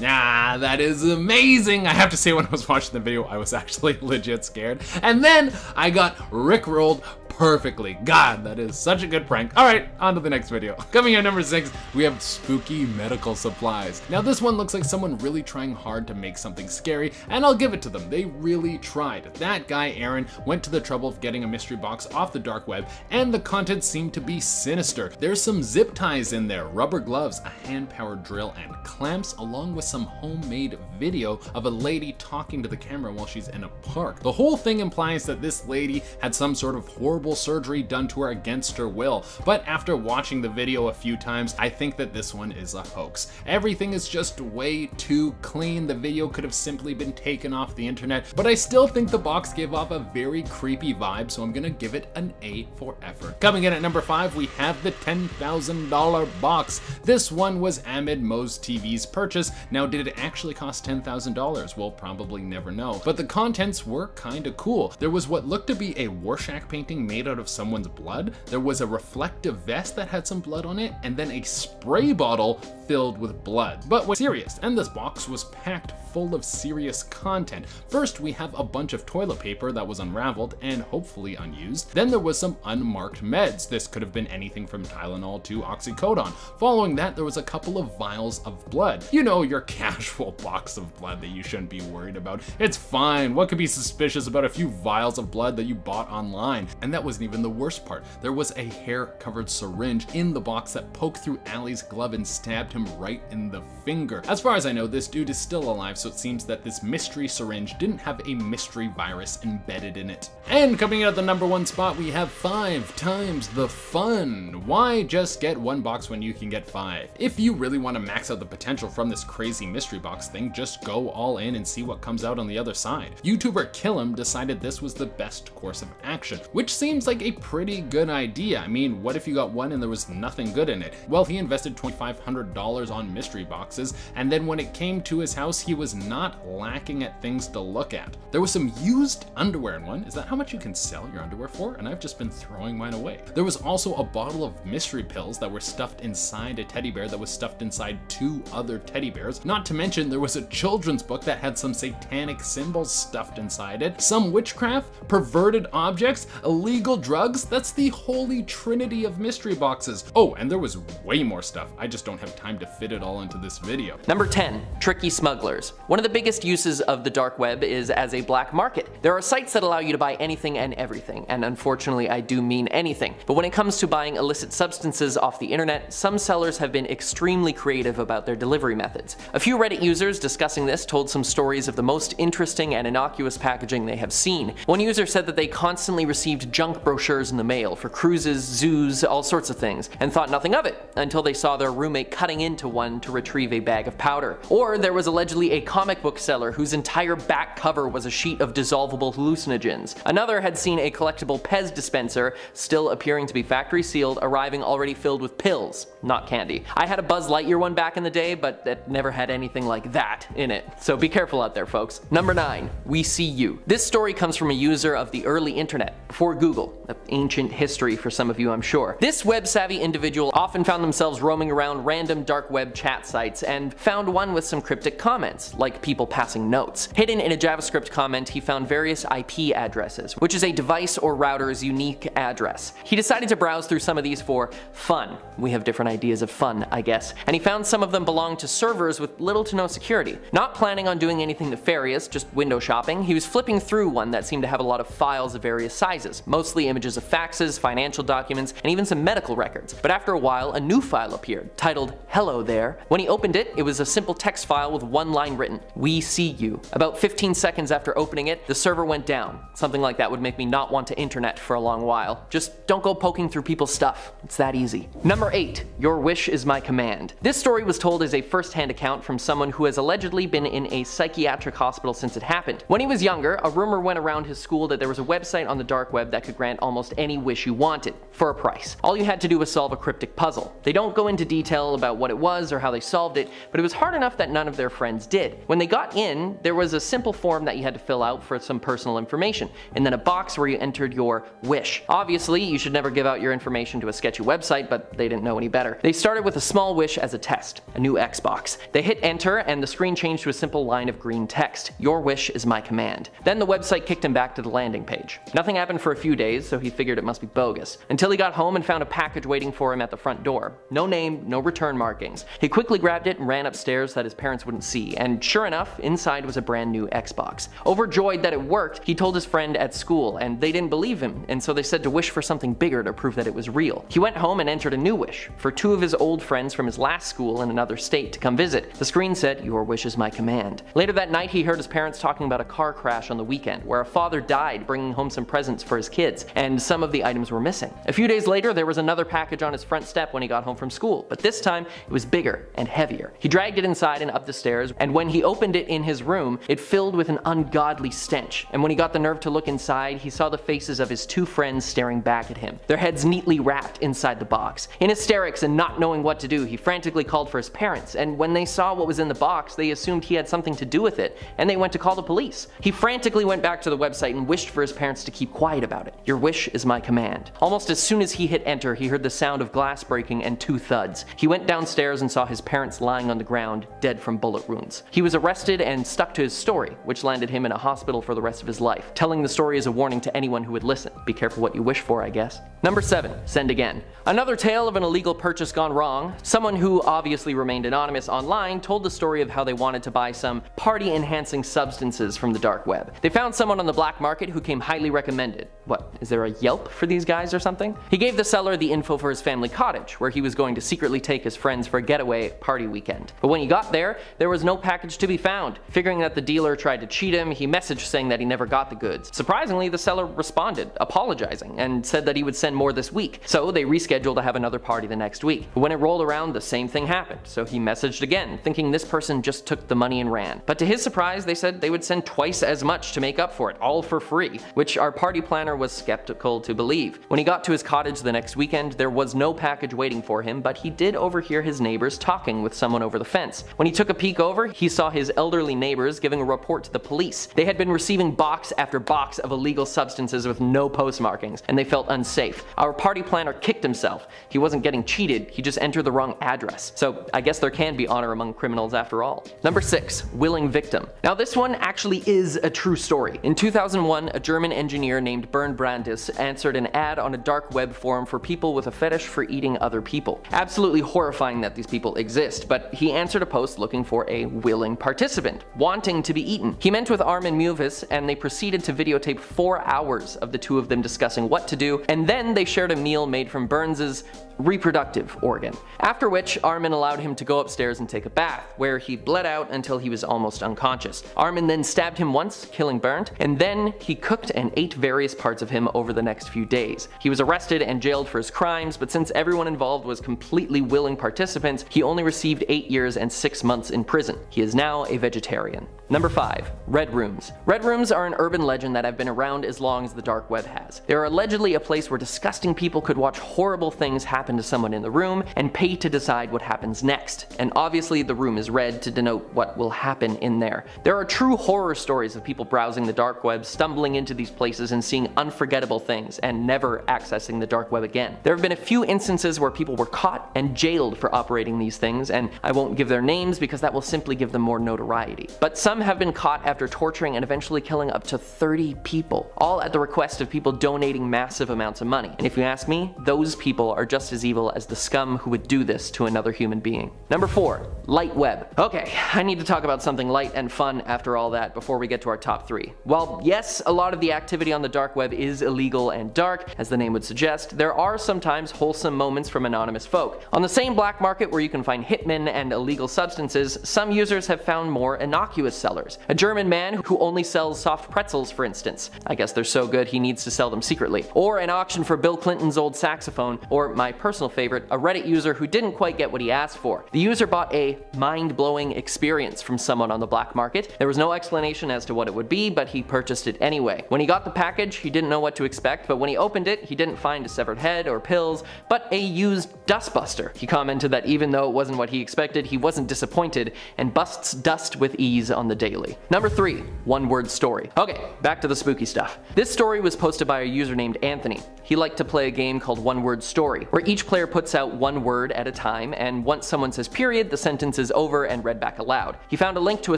Ah, that is amazing. I have to say, when I was watching the video, I was actually legit scared. And then I got rickrolled perfectly. God, that is such a good prank. All right, on to the next video. Coming in at number 6, we have spooky medical supplies. Now this one looks like someone really trying hard to make something scary, and I'll give it to them. They really tried. That guy, Aaron, went to the trouble of getting a mystery box off the dark web, and the contents seem to be sinister. There's some zip ties in there, rubber gloves, a hand-powered drill, and clamps, along with some homemade video of a lady talking to the camera while she's in a park. The whole thing implies that this lady had some sort of horrible surgery done to her against her will, but after watching the video a few times, I think that this one is a hoax. Everything is just way too clean. The video could have simply been taken off the internet, but I still think the box gave off a very creepy vibe, so I'm gonna give it an A for effort. Coming in at number 5, we have the $10,000 box. This one was Ahmed Mo's TV's purchase. Now, did it actually cost $10,000? We'll probably never know, but the contents were kinda cool. There was what looked to be a Rorschach painting made out of someone's blood. There was a reflective vest that had some blood on it, and then a spray bottle filled with blood. But what's serious? And this box was packed full of serious content. First, we have a bunch of toilet paper that was unraveled and hopefully unused. Then there was some unmarked meds. This could have been anything from Tylenol to oxycodone. Following that, there was a couple of vials of blood. You know, your casual box of blood that you shouldn't be worried about. It's fine. What could be suspicious about a few vials of blood that you bought online? And that wasn't even the worst part. There was a hair-covered syringe in the box that poked through Ali's glove and stabbed him right in the finger. As far as I know, this dude is still alive, so it seems that this mystery syringe didn't have a mystery virus embedded in it. And coming in at the number 1 spot, we have 5 times the fun. Why just get 1 box when you can get 5? If you really want to max out the potential from this crazy mystery box thing, just go all in and see what comes out on the other side. YouTuber Killam decided this was the best course of action, which seems like a pretty good idea. I mean, what if you got one and there was nothing good in it? Well, he invested $2,500 on mystery boxes, and then when it came to his house, he was not lacking at things to look at. There was some used underwear in one. Is that how much you can sell your underwear for? And I've just been throwing mine away. There was also a bottle of mystery pills that were stuffed inside a teddy bear that was stuffed inside 2 other teddy bears. Not to mention, there was a children's book that had some satanic symbols stuffed inside it, some witchcraft, perverted objects, illegal drugs. That's the holy trinity of mystery boxes. Oh, and there was way more stuff. I just don't have time to fit it all into this video. Number 10, tricky smugglers. One of the biggest uses of the dark web is as a black market. There are sites that allow you to buy anything and everything, and unfortunately I do mean anything. But when it comes to buying illicit substances off the internet, some sellers have been extremely creative about their delivery methods. A few Reddit users discussing this told some stories of the most interesting and innocuous packaging they have seen. One user said that they constantly received junk junk brochures in the mail for cruises, zoos, all sorts of things, and thought nothing of it until they saw their roommate cutting into one to retrieve a bag of powder. Or there was allegedly a comic book seller whose entire back cover was a sheet of dissolvable hallucinogens. Another had seen a collectible Pez dispenser, still appearing to be factory sealed, arriving already filled with pills, not candy. I had a Buzz Lightyear one back in the day, but it never had anything like that in it. So be careful out there, folks. Number 9. We see you. This story comes from a user of the early internet, before Google, an ancient history for some of you, I'm sure. This web-savvy individual often found themselves roaming around random dark web chat sites and found one with some cryptic comments, like people passing notes. Hidden in a JavaScript comment, he found various IP addresses, which is a device or router's unique address. He decided to browse through some of these for fun. We have different ideas of fun, I guess. And he found some of them belonged to servers with little to no security. Not planning on doing anything nefarious, just window shopping, he was flipping through one that seemed to have a lot of files of various sizes, mostly images of faxes, financial documents, and even some medical records. But after a while, a new file appeared, titled "Hello There." When he opened it, it was a simple text file with one line written, "We see you." About 15 seconds after opening it, the server went down. Something like that would make me not want to internet for a long while. Just don't go poking through people's stuff. It's that easy. Number 8. Your wish is my command. This story was told as a first-hand account from someone who has allegedly been in a psychiatric hospital since it happened. When he was younger, a rumor went around his school that there was a website on the dark web that could grant almost any wish you wanted, for a price. All you had to do was solve a cryptic puzzle. They don't go into detail about what it was or how they solved it, but it was hard enough that none of their friends did. When they got in, there was a simple form that you had to fill out for some personal information, and then a box where you entered your wish. Obviously, you should never give out your information to a sketchy website, but they didn't know any better. They started with a small wish as a test, a new Xbox. They hit enter, and the screen changed to a simple line of green text. Your wish is my command. Then the website kicked him back to the landing page. Nothing happened for a few days, so he figured it must be bogus, until he got home and found a package waiting for him at the front door. No name, no return markings. He quickly grabbed it and ran upstairs so that his parents wouldn't see, and sure enough, inside was a brand new Xbox. Overjoyed that it worked, he told his friend at school, and they didn't believe him, and so they said to wish for something bigger to prove that it was real. He went home and entered a new wish, for 2 of his old friends from his last school in another state to come visit. The screen said, "Your wish is my command." Later that night, he heard his parents talking about a car crash on the weekend, where a father died bringing home some presents for his kids, and some of the items were missing. A few days later, there was another package on his front step when he got home from school, but this time it was bigger and heavier. He dragged it inside and up the stairs, and when he opened it in his room, it filled with an ungodly stench. And when he got the nerve to look inside, he saw the faces of his 2 friends staring back at him, their heads neatly wrapped inside the box. In hysterics and not knowing what to do, he frantically called for his parents, and when they saw what was in the box, they assumed he had something to do with it, and they went to call the police. He frantically went back to the website and wished for his parents to keep quiet about it. Your wish is my command. Almost as soon as he hit enter, he heard the sound of glass breaking and 2 thuds. He went downstairs and saw his parents lying on the ground, dead from bullet wounds. He was arrested and stuck to his story, which landed him in a hospital for the rest of his life. Telling the story is a warning to anyone who would listen. Be careful what you wish for, I guess. Number 7. Send again. Another tale of an illegal purchase gone wrong. Someone who obviously remained anonymous online told the story of how they wanted to buy some party-enhancing substances from the dark web. They found someone on the black market who came highly recommended. What, is there a Yelp for these guys or something? He gave the seller the info for his family cottage, where he was going to secretly take his friends for a getaway party weekend. But when he got there was no package to be found. Figuring that the dealer tried to cheat him, he messaged saying that he never got the goods. Surprisingly, the seller responded, apologizing, and said that he would send more this week. So they rescheduled to have another party the next week. But when it rolled around, the same thing happened. So he messaged again, thinking this person just took the money and ran. But to his surprise, they said they would send twice as much to make up for it, all for free, which our party planner was skeptical to believe. When he got to his cottage the next weekend, there was no package waiting for him, but he did overhear his neighbors talking with someone over the fence. When he took a peek over, he saw his elderly neighbors giving a report to the police. They had been receiving box after box of illegal substances with no postmarkings, and they felt unsafe. Our party planner kicked himself. He wasn't getting cheated, he just entered the wrong address. So I guess there can be honor among criminals after all. Number 6. Willing victim. Now this one actually is a true story. In 2001, a German engineer named Bernd Brandes answered an ad on a dark web forum for people with a fetish for eating other people. Absolutely horrifying that these people exist, but he answered a post looking for a willing participant, wanting to be eaten. He met with Armin Mewvis, and they proceeded to videotape 4 hours of the 2 of them discussing what to do, and then they shared a meal made from Burns's reproductive organ. After which, Armin allowed him to go upstairs and take a bath, where he bled out until he was almost unconscious. Armin then stabbed him once, killing Bernd, and then he cooked and ate various parts of him him over the next few days. He was arrested and jailed for his crimes, but since everyone involved was completely willing participants, he only received 8 years and 6 months in prison. He is now a vegetarian. Number 5. Red Rooms. Red Rooms are an urban legend that have been around as long as the dark web has. They are allegedly a place where disgusting people could watch horrible things happen to someone in the room and pay to decide what happens next. And obviously the room is red to denote what will happen in there. There are true horror stories of people browsing the dark web, stumbling into these places and seeing unforgettable things and never accessing the dark web again. There have been a few instances where people were caught and jailed for operating these things, and I won't give their names because that will simply give them more notoriety. But some have been caught after torturing and eventually killing up to 30 people, all at the request of people donating massive amounts of money. And if you ask me, those people are just as evil as the scum who would do this to another human being. Number 4. Light web. Okay, I need to talk about something light and fun after all that before we get to our top 3. While yes, a lot of the activity on the dark web is illegal and dark, as the name would suggest, there are sometimes wholesome moments from anonymous folk. On the same black market where you can find hitmen and illegal substances, some users have found more innocuous sellers. A German man who only sells soft pretzels, for instance. I guess they're so good he needs to sell them secretly. Or an auction for Bill Clinton's old saxophone, or my personal favorite, a Reddit user who didn't quite get what he asked for. The user bought a mind-blowing experience from someone on the black market. There was no explanation as to what it would be, but he purchased it anyway. When he got the package, he didn't know what to expect, but when he opened it, he didn't find a severed head or pills, but a used dustbuster. He commented that even though it wasn't what he expected, he wasn't disappointed, and busts dust with ease on the daily. Number 3. One-word story. Okay, back to the spooky stuff. This story was posted by a user named Anthony. He liked to play a game called One-Word Story, where each player puts out one word at a time, and once someone says period, the sentence is over and read back aloud. He found a link to a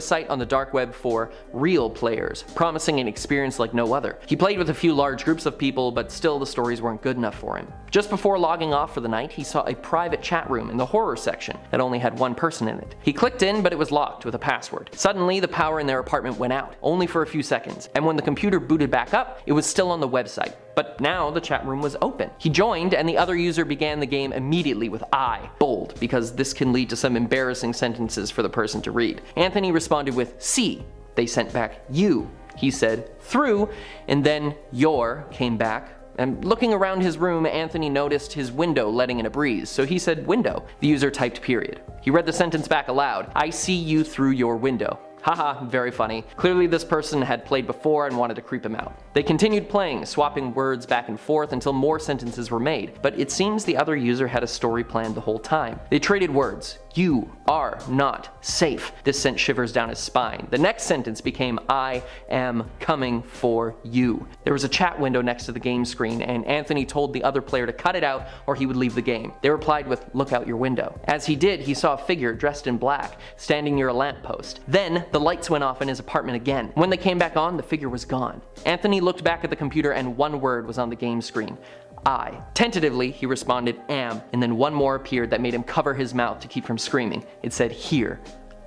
site on the dark web for real players, promising an experience like no other. He played with a few large groups of people, but still the stories weren't good enough for him. Just before logging off for the night, he saw a private chat room in the horror section that only had one person in it. He clicked in, but it was locked with a password. Suddenly, the power in their apartment went out, only for a few seconds, and when the computer booted back up, it was still on the website. But now the chat room was open. He joined, and the other user began the game immediately with I, bold, because this can lead to some embarrassing sentences for the person to read. Anthony responded with C. They sent back you. He said through, and then your came back. And looking around his room, Anthony noticed his window letting in a breeze, so he said window. The user typed period. He read the sentence back aloud. I see you through your window. Haha, very funny. Clearly this person had played before and wanted to creep him out. They continued playing, swapping words back and forth until more sentences were made, but it seems the other user had a story planned the whole time. They traded words. You are not safe. This sent shivers down his spine. The next sentence became I am coming for you. There was a chat window next to the game screen, and Anthony told the other player to cut it out or he would leave the game. They replied with look out your window. As he did, he saw a figure dressed in black, standing near a lamppost. Then the lights went off in his apartment again. When they came back on, the figure was gone. Anthony looked back at the computer and one word was on the game screen. I. Tentatively, he responded am, and then one more appeared that made him cover his mouth to keep from screaming. It said here.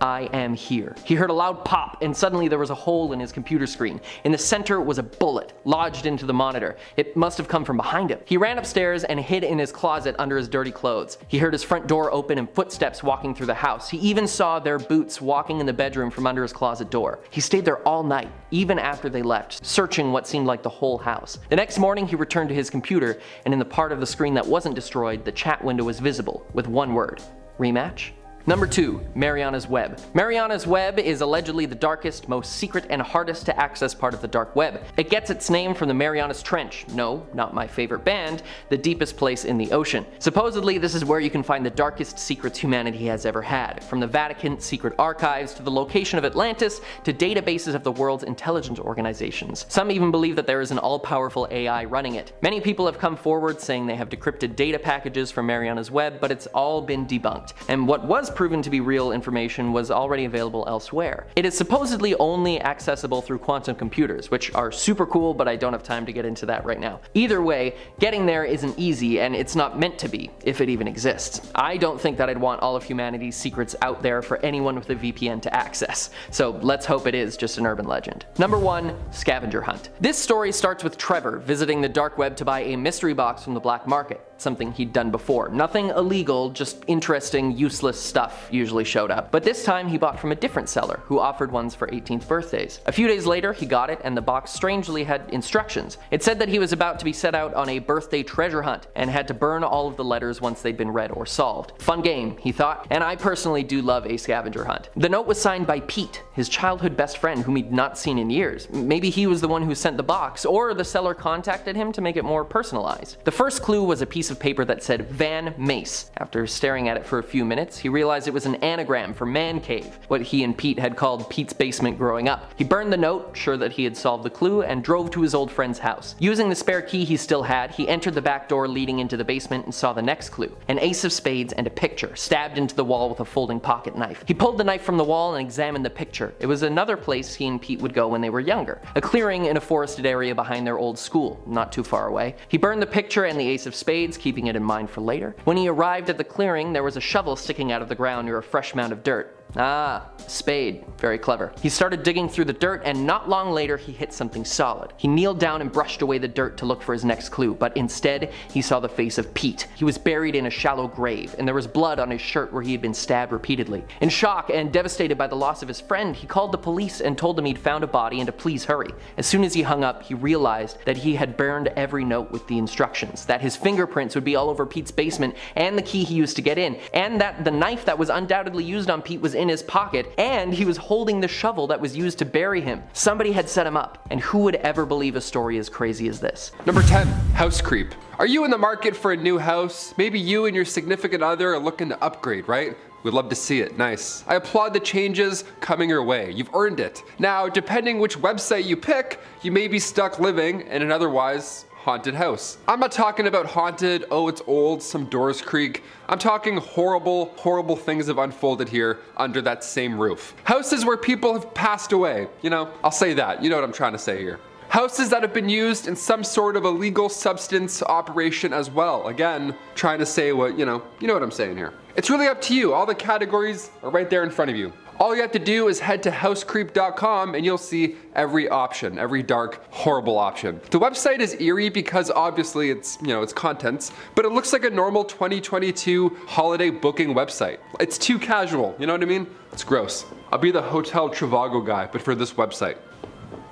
I am here. He heard a loud pop, and suddenly there was a hole in his computer screen. In the center was a bullet, lodged into the monitor. It must have come from behind him. He ran upstairs and hid in his closet under his dirty clothes. He heard his front door open and footsteps walking through the house. He even saw their boots walking in the bedroom from under his closet door. He stayed there all night, even after they left, searching what seemed like the whole house. The next morning, he returned to his computer, and in the part of the screen that wasn't destroyed, the chat window was visible, with one word. Rematch? Number 2. Mariana's Web. Mariana's Web is allegedly the darkest, most secret, and hardest to access part of the dark web. It gets its name from the Marianas Trench, no, not my favorite band, the deepest place in the ocean. Supposedly, this is where you can find the darkest secrets humanity has ever had, from the Vatican secret archives to the location of Atlantis to databases of the world's intelligence organizations. Some even believe that there is an all-powerful AI running it. Many people have come forward saying they have decrypted data packages from Mariana's Web, but it's all been debunked. And what was proven to be real information was already available elsewhere. It is supposedly only accessible through quantum computers, which are super cool, but I don't have time to get into that right now. Either way, getting there isn't easy, and it's not meant to be, if it even exists. I don't think that I'd want all of humanity's secrets out there for anyone with a VPN to access, so let's hope it is just an urban legend. Number 1. Scavenger hunt. This story starts with Trevor visiting the dark web to buy a mystery box from the black market. something he'd done before. Nothing illegal, just interesting, useless stuff usually showed up. But this time he bought from a different seller, who offered ones for 18th birthdays. A few days later, he got it, and the box strangely had instructions. It said that he was about to be set out on a birthday treasure hunt, and had to burn all of the letters once they'd been read or solved. Fun game, he thought, and I personally do love a scavenger hunt. The note was signed by Pete, his childhood best friend whom he'd not seen in years. Maybe he was the one who sent the box, or the seller contacted him to make it more personalized. The first clue was a piece of paper that said Van Mace. After staring at it for a few minutes, he realized it was an anagram for man cave, what he and Pete had called Pete's basement growing up. He burned the note, sure that he had solved the clue, and drove to his old friend's house. Using the spare key he still had, he entered the back door leading into the basement and saw the next clue, an ace of spades and a picture, stabbed into the wall with a folding pocket knife. He pulled the knife from the wall and examined the picture. It was another place he and Pete would go when they were younger, a clearing in a forested area behind their old school, not too far away. He burned the picture and the ace of spades, keeping it in mind for later. When he arrived at the clearing, there was a shovel sticking out of the ground near a fresh mound of dirt. Ah, spade. Very clever. He started digging through the dirt, and not long later he hit something solid. He kneeled down and brushed away the dirt to look for his next clue, but instead he saw the face of Pete. He was buried in a shallow grave, and there was blood on his shirt where he had been stabbed repeatedly. In shock and devastated by the loss of his friend, he called the police and told them he'd found a body and to please hurry. As soon as he hung up, he realized that he had burned every note with the instructions, that his fingerprints would be all over Pete's basement and the key he used to get in, and that the knife that was undoubtedly used on Pete was in his pocket, and he was holding the shovel that was used to bury him. Somebody had set him up, and who would ever believe a story as crazy as this? Number 10, house creep. Are you in the market for a new house? Maybe you and your significant other are looking to upgrade, right? We'd love to see it. Nice. I applaud the changes coming your way. You've earned it. Now, depending which website you pick, you may be stuck living in an otherwise haunted house. I'm not talking about haunted, oh it's old, some doors creak. I'm talking horrible, horrible things have unfolded here under that same roof. Houses where people have passed away. You know, I'll say that. You know what I'm trying to say here. Houses that have been used in some sort of illegal substance operation as well. Again, trying to say what, you know what I'm saying here. It's really up to you. All the categories are right there in front of you. All you have to do is head to housecreep.com and you'll see every option, every dark, horrible option. The website is eerie because obviously it's, it's contents, but it looks like a normal 2022 holiday booking website. It's too casual, you know what I mean? It's gross. I'll be the Hotel Trivago guy, but for this website.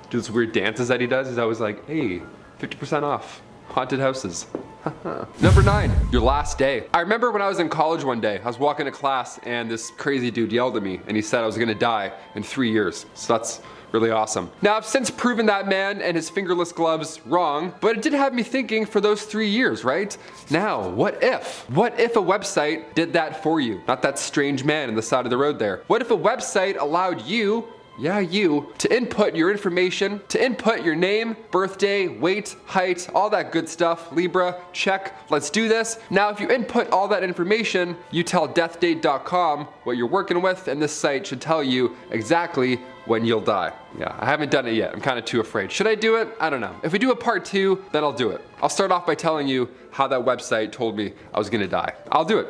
Do those weird dances that he does. He's always like, hey, 50% off. Haunted houses. Number 9, your last day. I remember when I was in college one day, I was walking to class and this crazy dude yelled at me and he said I was gonna die in 3 years. So that's really awesome. Now I've since proven that man and his fingerless gloves wrong, but it did have me thinking for those 3 years, right? Now, what if? What if a website did that for you? Not that strange man on the side of the road there. What if a website allowed you, yeah, you, to input your information, to input your name, birthday, weight, height, all that good stuff, Libra, check, let's do this. Now if you input all that information, you tell deathdate.com what you're working with, and this site should tell you exactly when you'll die. Yeah, I haven't done it yet. I'm kind of too afraid. Should I do it? I don't know. If we do a part 2, then I'll do it. I'll start off by telling you how that website told me I was gonna die. I'll do it.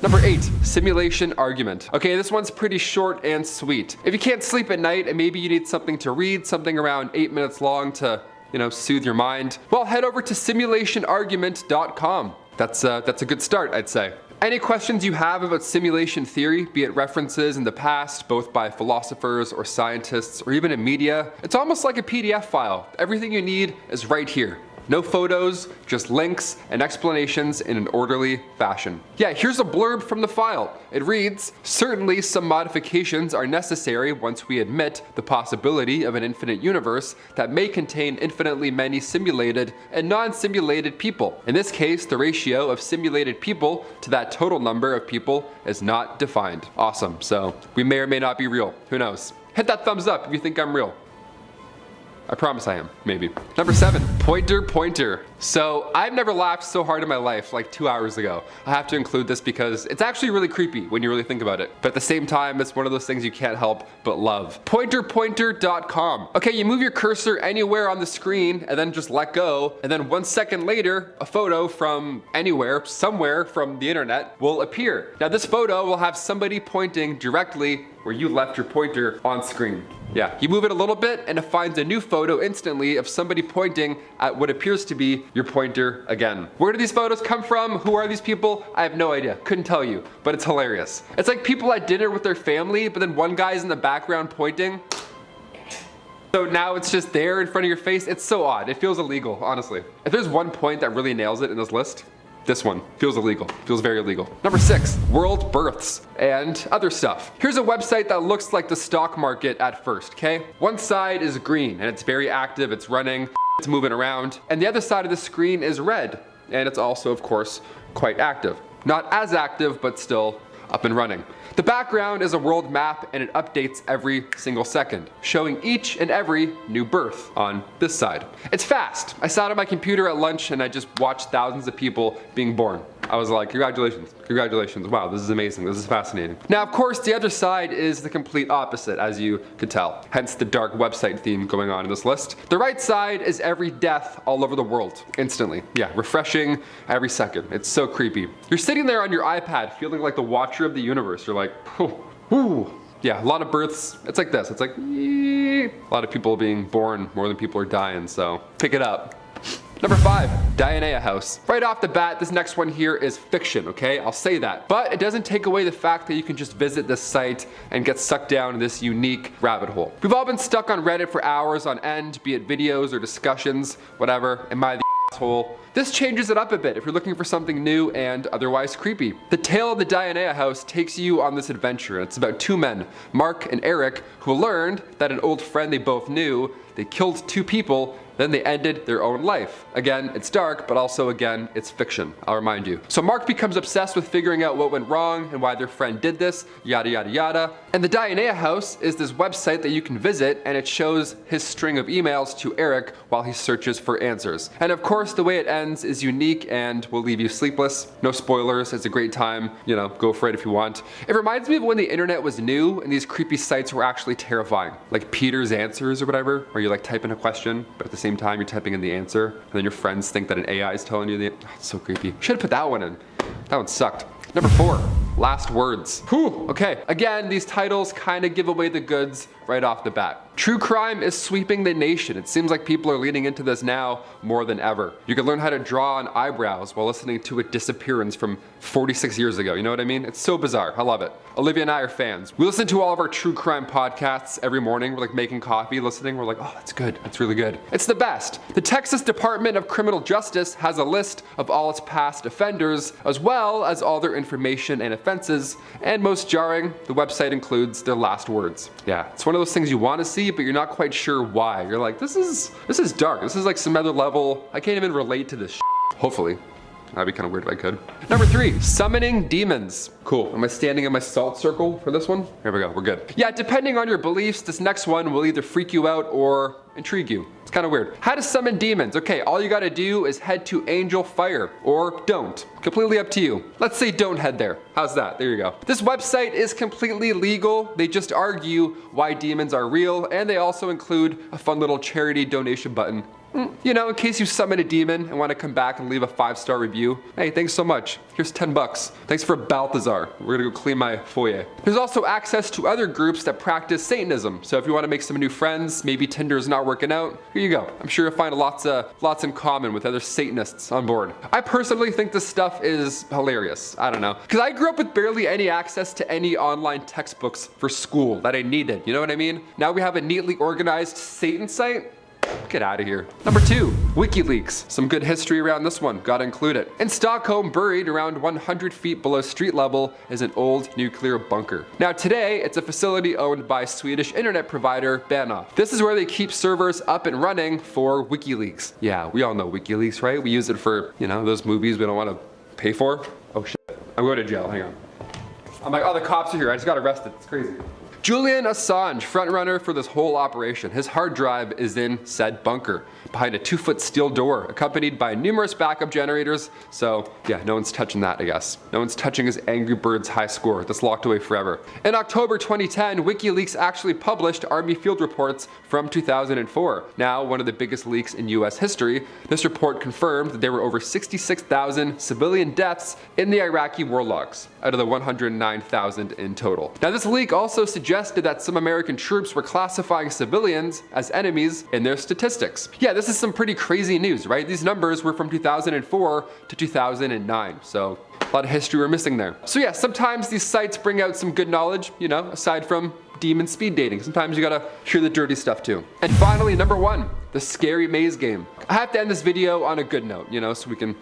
Number 8, simulation argument. Okay, this one's pretty short and sweet. If you can't sleep at night and maybe you need something to read, something around 8 minutes long to, soothe your mind, well, head over to simulationargument.com. That's a good start, I'd say. Any questions you have about simulation theory, be it references in the past, both by philosophers or scientists or even in media, it's almost like a PDF file. Everything you need is right here. No photos, just links and explanations in an orderly fashion. Yeah, here's a blurb from the file. It reads, certainly some modifications are necessary once we admit the possibility of an infinite universe that may contain infinitely many simulated and non-simulated people. In this case, the ratio of simulated people to that total number of people is not defined. Awesome, so we may or may not be real. Who knows? Hit that thumbs up if you think I'm real. I promise I am, maybe. Number 7, pointer. So I've never laughed so hard in my life like 2 hours ago. I have to include this because it's actually really creepy when you really think about it. But at the same time, it's one of those things you can't help but love. Pointer.com. Okay, you move your cursor anywhere on the screen and then just let go. And then 1 second later, a photo from anywhere, somewhere from the internet will appear. Now this photo will have somebody pointing directly where you left your pointer on screen. Yeah, you move it a little bit and it finds a new photo instantly of somebody pointing at what appears to be your pointer again. Where do these photos come from? Who are these people? I have no idea. Couldn't tell you, but it's hilarious. It's like people at dinner with their family, but then one guy's in the background pointing. So now it's just there in front of your face. It's so odd. It feels illegal, honestly. If there's one point that really nails it in this list, this one feels illegal, feels very illegal. Number 6, world births and other stuff. Here's a website that looks like the stock market at first, okay? One side is green and it's very active, it's running, it's moving around. And the other side of the screen is red. And it's also, of course, quite active. Not as active, but still up and running. The background is a world map and it updates every single second, showing each and every new birth on this side. It's fast. I sat at my computer at lunch and I just watched thousands of people being born. I was like, congratulations, congratulations. Wow, this is amazing, this is fascinating. Now, of course, the other side is the complete opposite, as you could tell. Hence the dark website theme going on in this list. The right side is every death all over the world, instantly. Yeah, refreshing every second. It's so creepy. You're sitting there on your iPad feeling like the watcher of the universe. You're like, ooh. Yeah, a lot of births. It's like this. It's like, a lot of people being born more than people are dying, so pick it up. Number 5, Diana House. Right off the bat, this next one here is fiction, okay? I'll say that. But it doesn't take away the fact that you can just visit this site and get sucked down this unique rabbit hole. We've all been stuck on Reddit for hours on end, be it videos or discussions, whatever. Am I the asshole? This changes it up a bit if you're looking for something new and otherwise creepy. The tale of the Diana House takes you on this adventure. It's about 2 men, Mark and Eric, who learned that an old friend they both knew, they killed 2 people, then they ended their own life. Again, it's dark, but also again, it's fiction, I'll remind you. So Mark becomes obsessed with figuring out what went wrong and why their friend did this, yada yada yada. And the Diana House is this website that you can visit and it shows his string of emails to Eric while he searches for answers. And of course, the way it ends is unique and will leave you sleepless. No spoilers, it's a great time, you know, go for it if you want. It reminds me of when the internet was new and these creepy sites were actually terrifying. Like Peter's Answers or whatever, where you like type in a question, but at the same time you're typing in the answer, and then your friends think that an AI is telling you the, oh, it's so creepy. Should have put that one in. That one sucked. Number 4, last words. Whew, okay. Again, these titles kind of give away the goods right off the bat. True crime is sweeping the nation. It seems like people are leaning into this now more than ever. You can learn how to draw on eyebrows while listening to a disappearance from 46 years ago. You know what I mean? It's so bizarre. I love it. Olivia and I are fans. We listen to all of our true crime podcasts every morning. We're like making coffee, listening. We're like, oh, that's good. That's really good. It's the best. The Texas Department of Criminal Justice has a list of all its past offenders, as well as all their information and offenses. And most jarring, the website includes their last words. Yeah, it's one of those things you want to see, but you're not quite sure why. You're like, this is dark. This is like some other level. I can't even relate to this shit. Hopefully. That'd be kind of weird if I could. Number 3, summoning demons. Cool. Am I standing in my salt circle for this one? Here we go. We're good. Yeah, depending on your beliefs, this next one will either freak you out or intrigue you. It's kind of weird. How to summon demons. Okay, all you gotta do is head to Angel Fire, or don't. Completely up to you. Let's say don't head there. How's that? There you go. This website is completely legal. They just argue why demons are real, and they also include a fun little charity donation button. You know, in case you summon a demon and want to come back and leave a 5-star review. Hey, thanks so much. Here's 10 bucks. Thanks for Balthazar. We're gonna go clean my foyer. There's also access to other groups that practice Satanism. So if you want to make some new friends, maybe Tinder is not working out, here you go. I'm sure you'll find lots in common with other Satanists on board. I personally think this stuff is hilarious. I don't know. Because I grew up with barely any access to any online textbooks for school that I needed. You know what I mean? Now we have a neatly organized Satan site. Get out of here. Number 2, WikiLeaks. Some good history around this one, gotta include it. In Stockholm, buried around 100 feet below street level, is an old nuclear bunker. Now today, it's a facility owned by Swedish internet provider Bahnhof. This is where they keep servers up and running for WikiLeaks. Yeah, we all know WikiLeaks, right? We use it for, you know, those movies we don't want to pay for. Oh shit, I'm going to jail, hang on. I'm like, oh, the cops are here, I just got arrested, it's crazy. Julian Assange, frontrunner for this whole operation. His hard drive is in said bunker, behind a 2-foot steel door, accompanied by numerous backup generators. So yeah, no one's touching that, I guess. No one's touching his Angry Birds high score that's locked away forever. In October 2010, WikiLeaks actually published Army field reports from 2004. Now, one of the biggest leaks in US history, this report confirmed that there were over 66,000 civilian deaths in the Iraqi war logs, out of the 109,000 in total. Now, this leak also suggests suggested that some American troops were classifying civilians as enemies in their statistics. Yeah, this is some pretty crazy news, right? These numbers were from 2004 to 2009, so a lot of history we're missing there. So yeah, sometimes these sites bring out some good knowledge, you know, aside from demon speed dating. Sometimes you gotta hear the dirty stuff too. And finally, number 1, the scary maze game. I have to end this video on a good note, you know, so we can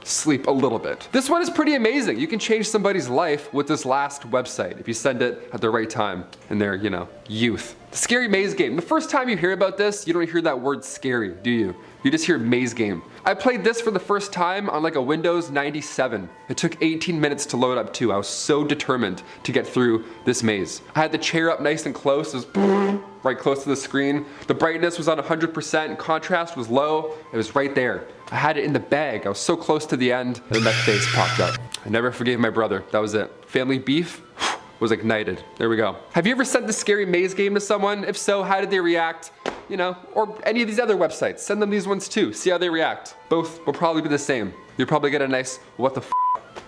sleep a little bit. This one is pretty amazing. You can change somebody's life with this last website if you send it at the right time in their, you know, youth. The scary maze game. The first time you hear about this, you don't hear that word scary, do you? You just hear maze game. I played this for the first time on like a Windows 97. It took 18 minutes to load up too. I was so determined to get through this maze. I had the chair up nice and close. It was right close to the screen. The brightness was on 100%, contrast was low. It was right there. I had it in the bag. I was so close to the end, and then that face popped up. I never forgave my brother. That was it. Family beef was ignited. There we go. Have you ever sent the scary maze game to someone? If so, how did they react? You know, or any of these other websites. Send them these ones too. See how they react. Both will probably be the same. You'll probably get a nice what the f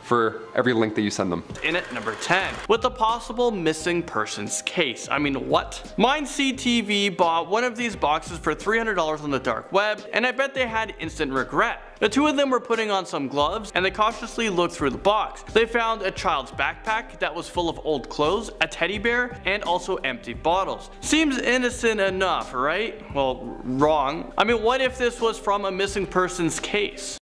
for every link that you send them. In at number 10, with the possible missing persons case. I mean, what? MindCTV bought one of these boxes for $300 on the dark web, and I bet they had instant regret. The two of them were putting on some gloves, and they cautiously looked through the box. They found a child's backpack that was full of old clothes, a teddy bear, and also empty bottles. Seems innocent enough, right? Well, wrong. I mean, what if this was from a missing persons case?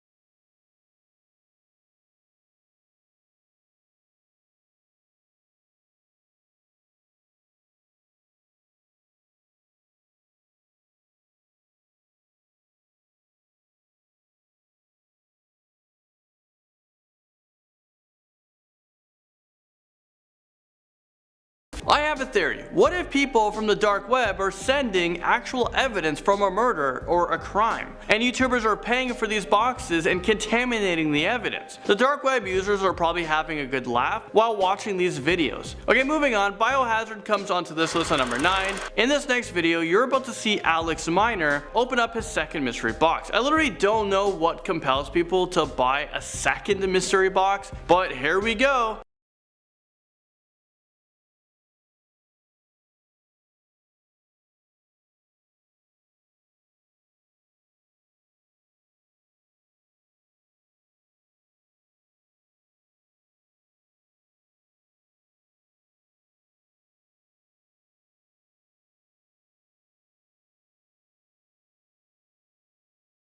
I have a theory. What if people from the dark web are sending actual evidence from a murder or a crime, and YouTubers are paying for these boxes and contaminating the evidence? The dark web users are probably having a good laugh while watching these videos. Okay, moving on, Biohazard comes onto this list on number 9. In this next video, you're about to see Alex Miner open up his second mystery box. I literally don't know what compels people to buy a second mystery box, but here we go.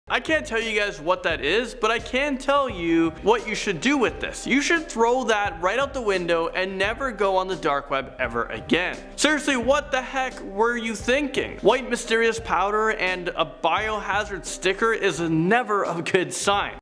I can't tell you guys what that is, but I can tell you what you should do with this. You should throw that right out the window and never go on the dark web ever again. Seriously, what the heck were you thinking? White mysterious powder and a biohazard sticker is never a good sign.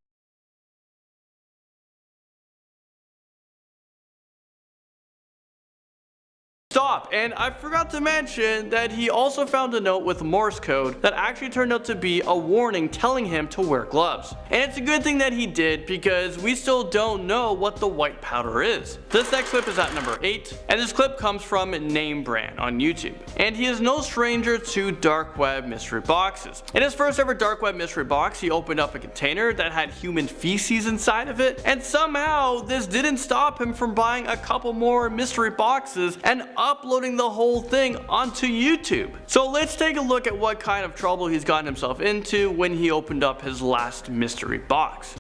Stop, and I forgot to mention that he also found a note with Morse code that actually turned out to be a warning telling him to wear gloves. And it's a good thing that he did, because we still don't know what the white powder is. This next clip is at number 8, and this clip comes from Name Brand on YouTube. And he is no stranger to dark web mystery boxes. In his first ever dark web mystery box, he opened up a container that had human feces inside of it, and somehow this didn't stop him from buying a couple more mystery boxes and uploading the whole thing onto YouTube. So let's take a look at what kind of trouble he's gotten himself into when he opened up his last mystery box.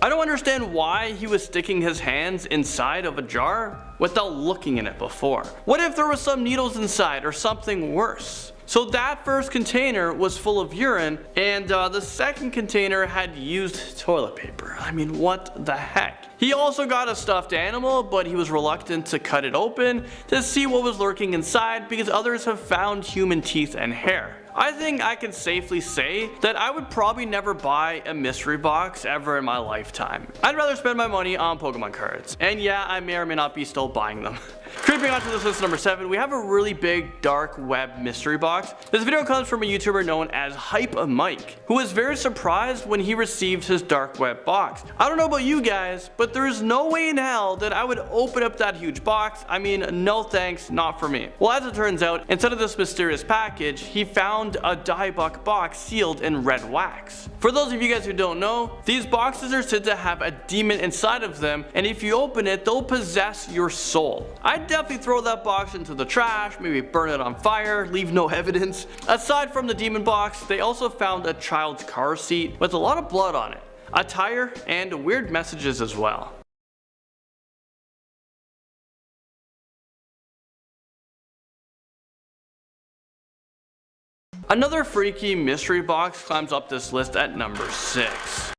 I don't understand why he was sticking his hands inside of a jar without looking in it before. What if there was some needles inside or something worse? So that first container was full of urine, and the second container had used toilet paper. I mean, what the heck? He also got a stuffed animal, but he was reluctant to cut it open to see what was lurking inside because others have found human teeth and hair. I think I can safely say that I would probably never buy a mystery box ever in my lifetime. I'd rather spend my money on Pokemon cards. And yeah, I may or may not be still buying them. Creeping onto this list number 7, we have a really big dark web mystery box. This video comes from a YouTuber known as Hype Mike, who was very surprised when he received his dark web box. I don't know about you guys, but there is no way in hell that I would open up that huge box. I mean, no thanks, not for me. Well, as it turns out, instead of this mysterious package, he found a diebuck box sealed in red wax. For those of you guys who don't know, these boxes are said to have a demon inside of them, and if you open it, they'll possess your soul. I'd definitely throw that box into the trash, maybe burn it on fire, leave no evidence. Aside from the demon box, they also found a child's car seat with a lot of blood on it, a tire, and weird messages as well. Another freaky mystery box climbs up this list at number 6.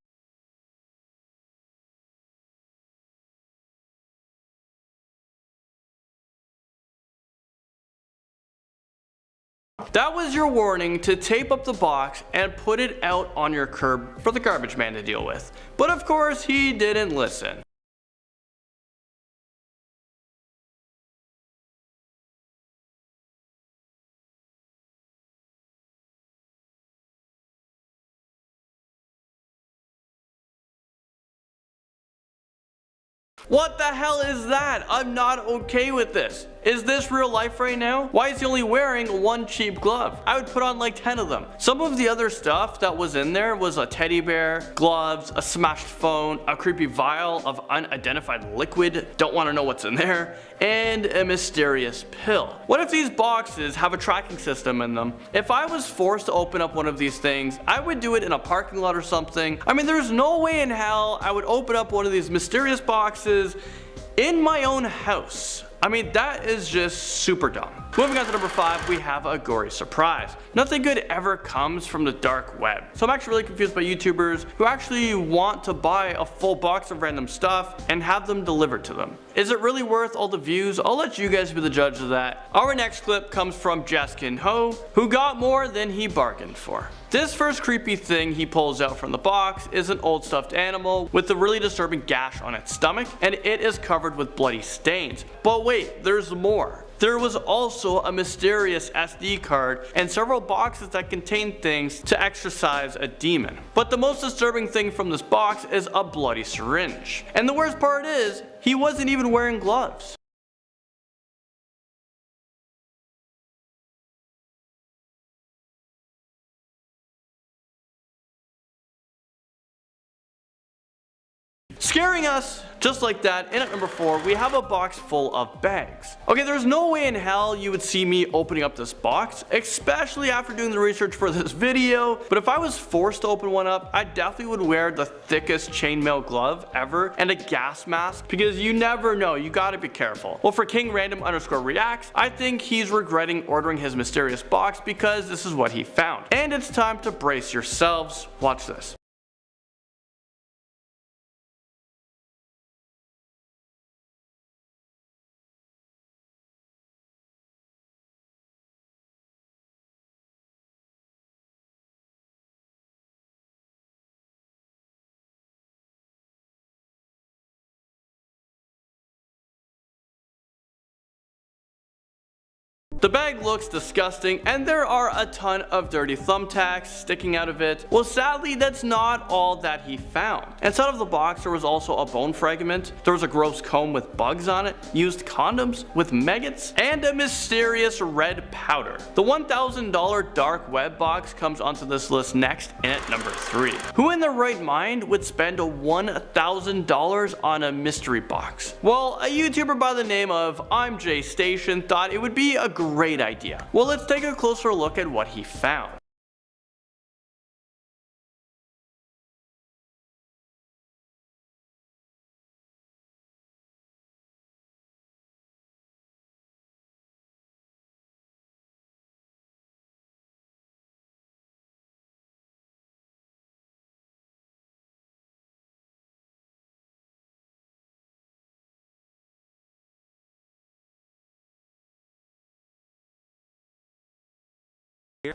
That was your warning to tape up the box and put it out on your curb for the garbage man to deal with. But of course, he didn't listen. What the hell is that? I'm not okay with this. Is this real life right now? Why is he only wearing one cheap glove? I would put on like 10 of them. Some of the other stuff that was in there was a teddy bear, gloves, a smashed phone, a creepy vial of unidentified liquid, don't want to know what's in there, and a mysterious pill. What if these boxes have a tracking system in them? If I was forced to open up one of these things, I would do it in a parking lot or something. I mean, there's no way in hell I would open up one of these mysterious boxes in my own house. I mean, that is just super dumb. Moving on to number 5, we have a gory surprise. Nothing good ever comes from the dark web. So I'm actually really confused by YouTubers who actually want to buy a full box of random stuff and have them delivered to them. Is it really worth all the views? I'll let you guys be the judge of that. Our next clip comes from Jaskin Ho, who got more than he bargained for. This first creepy thing he pulls out from the box is an old stuffed animal with a really disturbing gash on its stomach, and it is covered with bloody stains. But wait, there's more. There was also a mysterious SD card and several boxes that contained things to exorcise a demon. But the most disturbing thing from this box is a bloody syringe. And the worst part is, he wasn't even wearing gloves. Scaring us just like that. And at number 4, we have a box full of bags. Okay, there's no way in hell you would see me opening up this box, especially after doing the research for this video. But if I was forced to open one up, I definitely would wear the thickest chainmail glove ever and a gas mask, because you never know, you gotta be careful. Well, for King Random _reacts, I think he's regretting ordering his mysterious box because this is what he found. And it's time to brace yourselves. Watch this. The bag looks disgusting, and there are a ton of dirty thumbtacks sticking out of it. Well, sadly, that's not all that he found. Inside of the box, there was also a bone fragment, there was a gross comb with bugs on it, used condoms with maggots, and a mysterious red powder. The $1,000 dark web box comes onto this list next, and at number 3. Who in their right mind would spend $1,000 on a mystery box? Well, a YouTuber by the name of I'm J Station thought it would be a great idea. Well, let's take a closer look at what he found.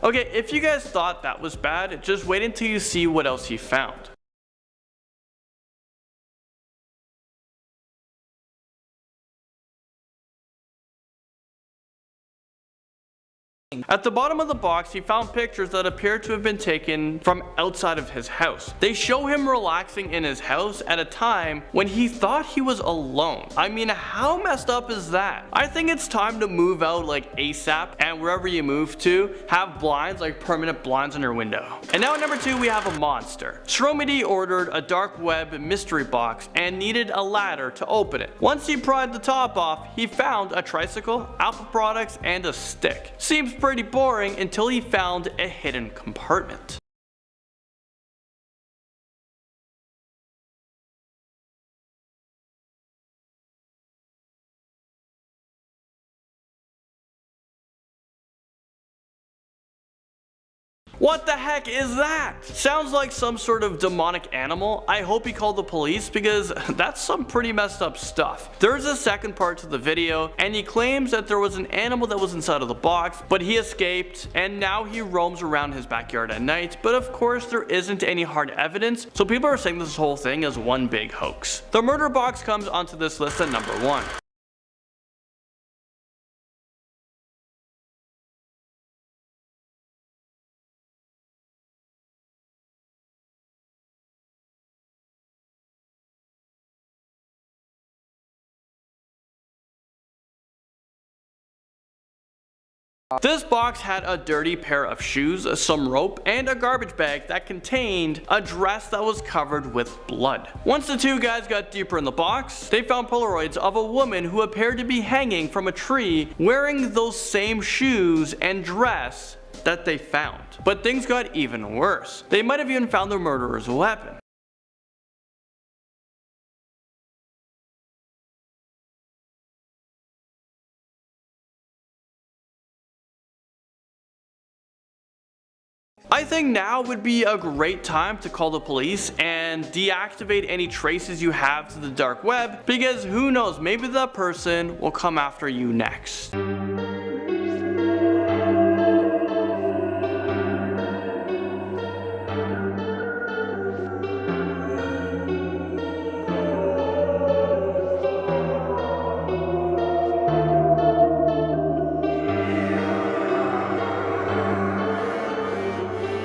Okay, if you guys thought that was bad, just wait until you see what else he found. At the bottom of the box, he found pictures that appear to have been taken from outside of his house. They show him relaxing in his house at a time when he thought he was alone. I mean, how messed up is that? I think it's time to move out like ASAP, and wherever you move to, have blinds, like permanent blinds on your window. And now at number 2, we have a monster. Stromedy ordered a dark web mystery box and needed a ladder to open it. Once he pried the top off, he found a tricycle, Apple products, and a stick. Seems pretty boring until he found a hidden compartment. What the heck is that? Sounds like some sort of demonic animal. I hope he called the police because that's some pretty messed up stuff. There's a second part to the video, and he claims that there was an animal that was inside of the box, but he escaped and now he roams around his backyard at night. But of course there isn't any hard evidence, so people are saying this whole thing is one big hoax. The murder box comes onto this list at number 1. This box had a dirty pair of shoes, some rope, and a garbage bag that contained a dress that was covered with blood. Once the two guys got deeper in the box, they found Polaroids of a woman who appeared to be hanging from a tree wearing those same shoes and dress that they found. But things got even worse. They might have even found the murderer's weapon. I think now would be a great time to call the police and deactivate any traces you have to the dark web, because who knows, maybe that person will come after you next.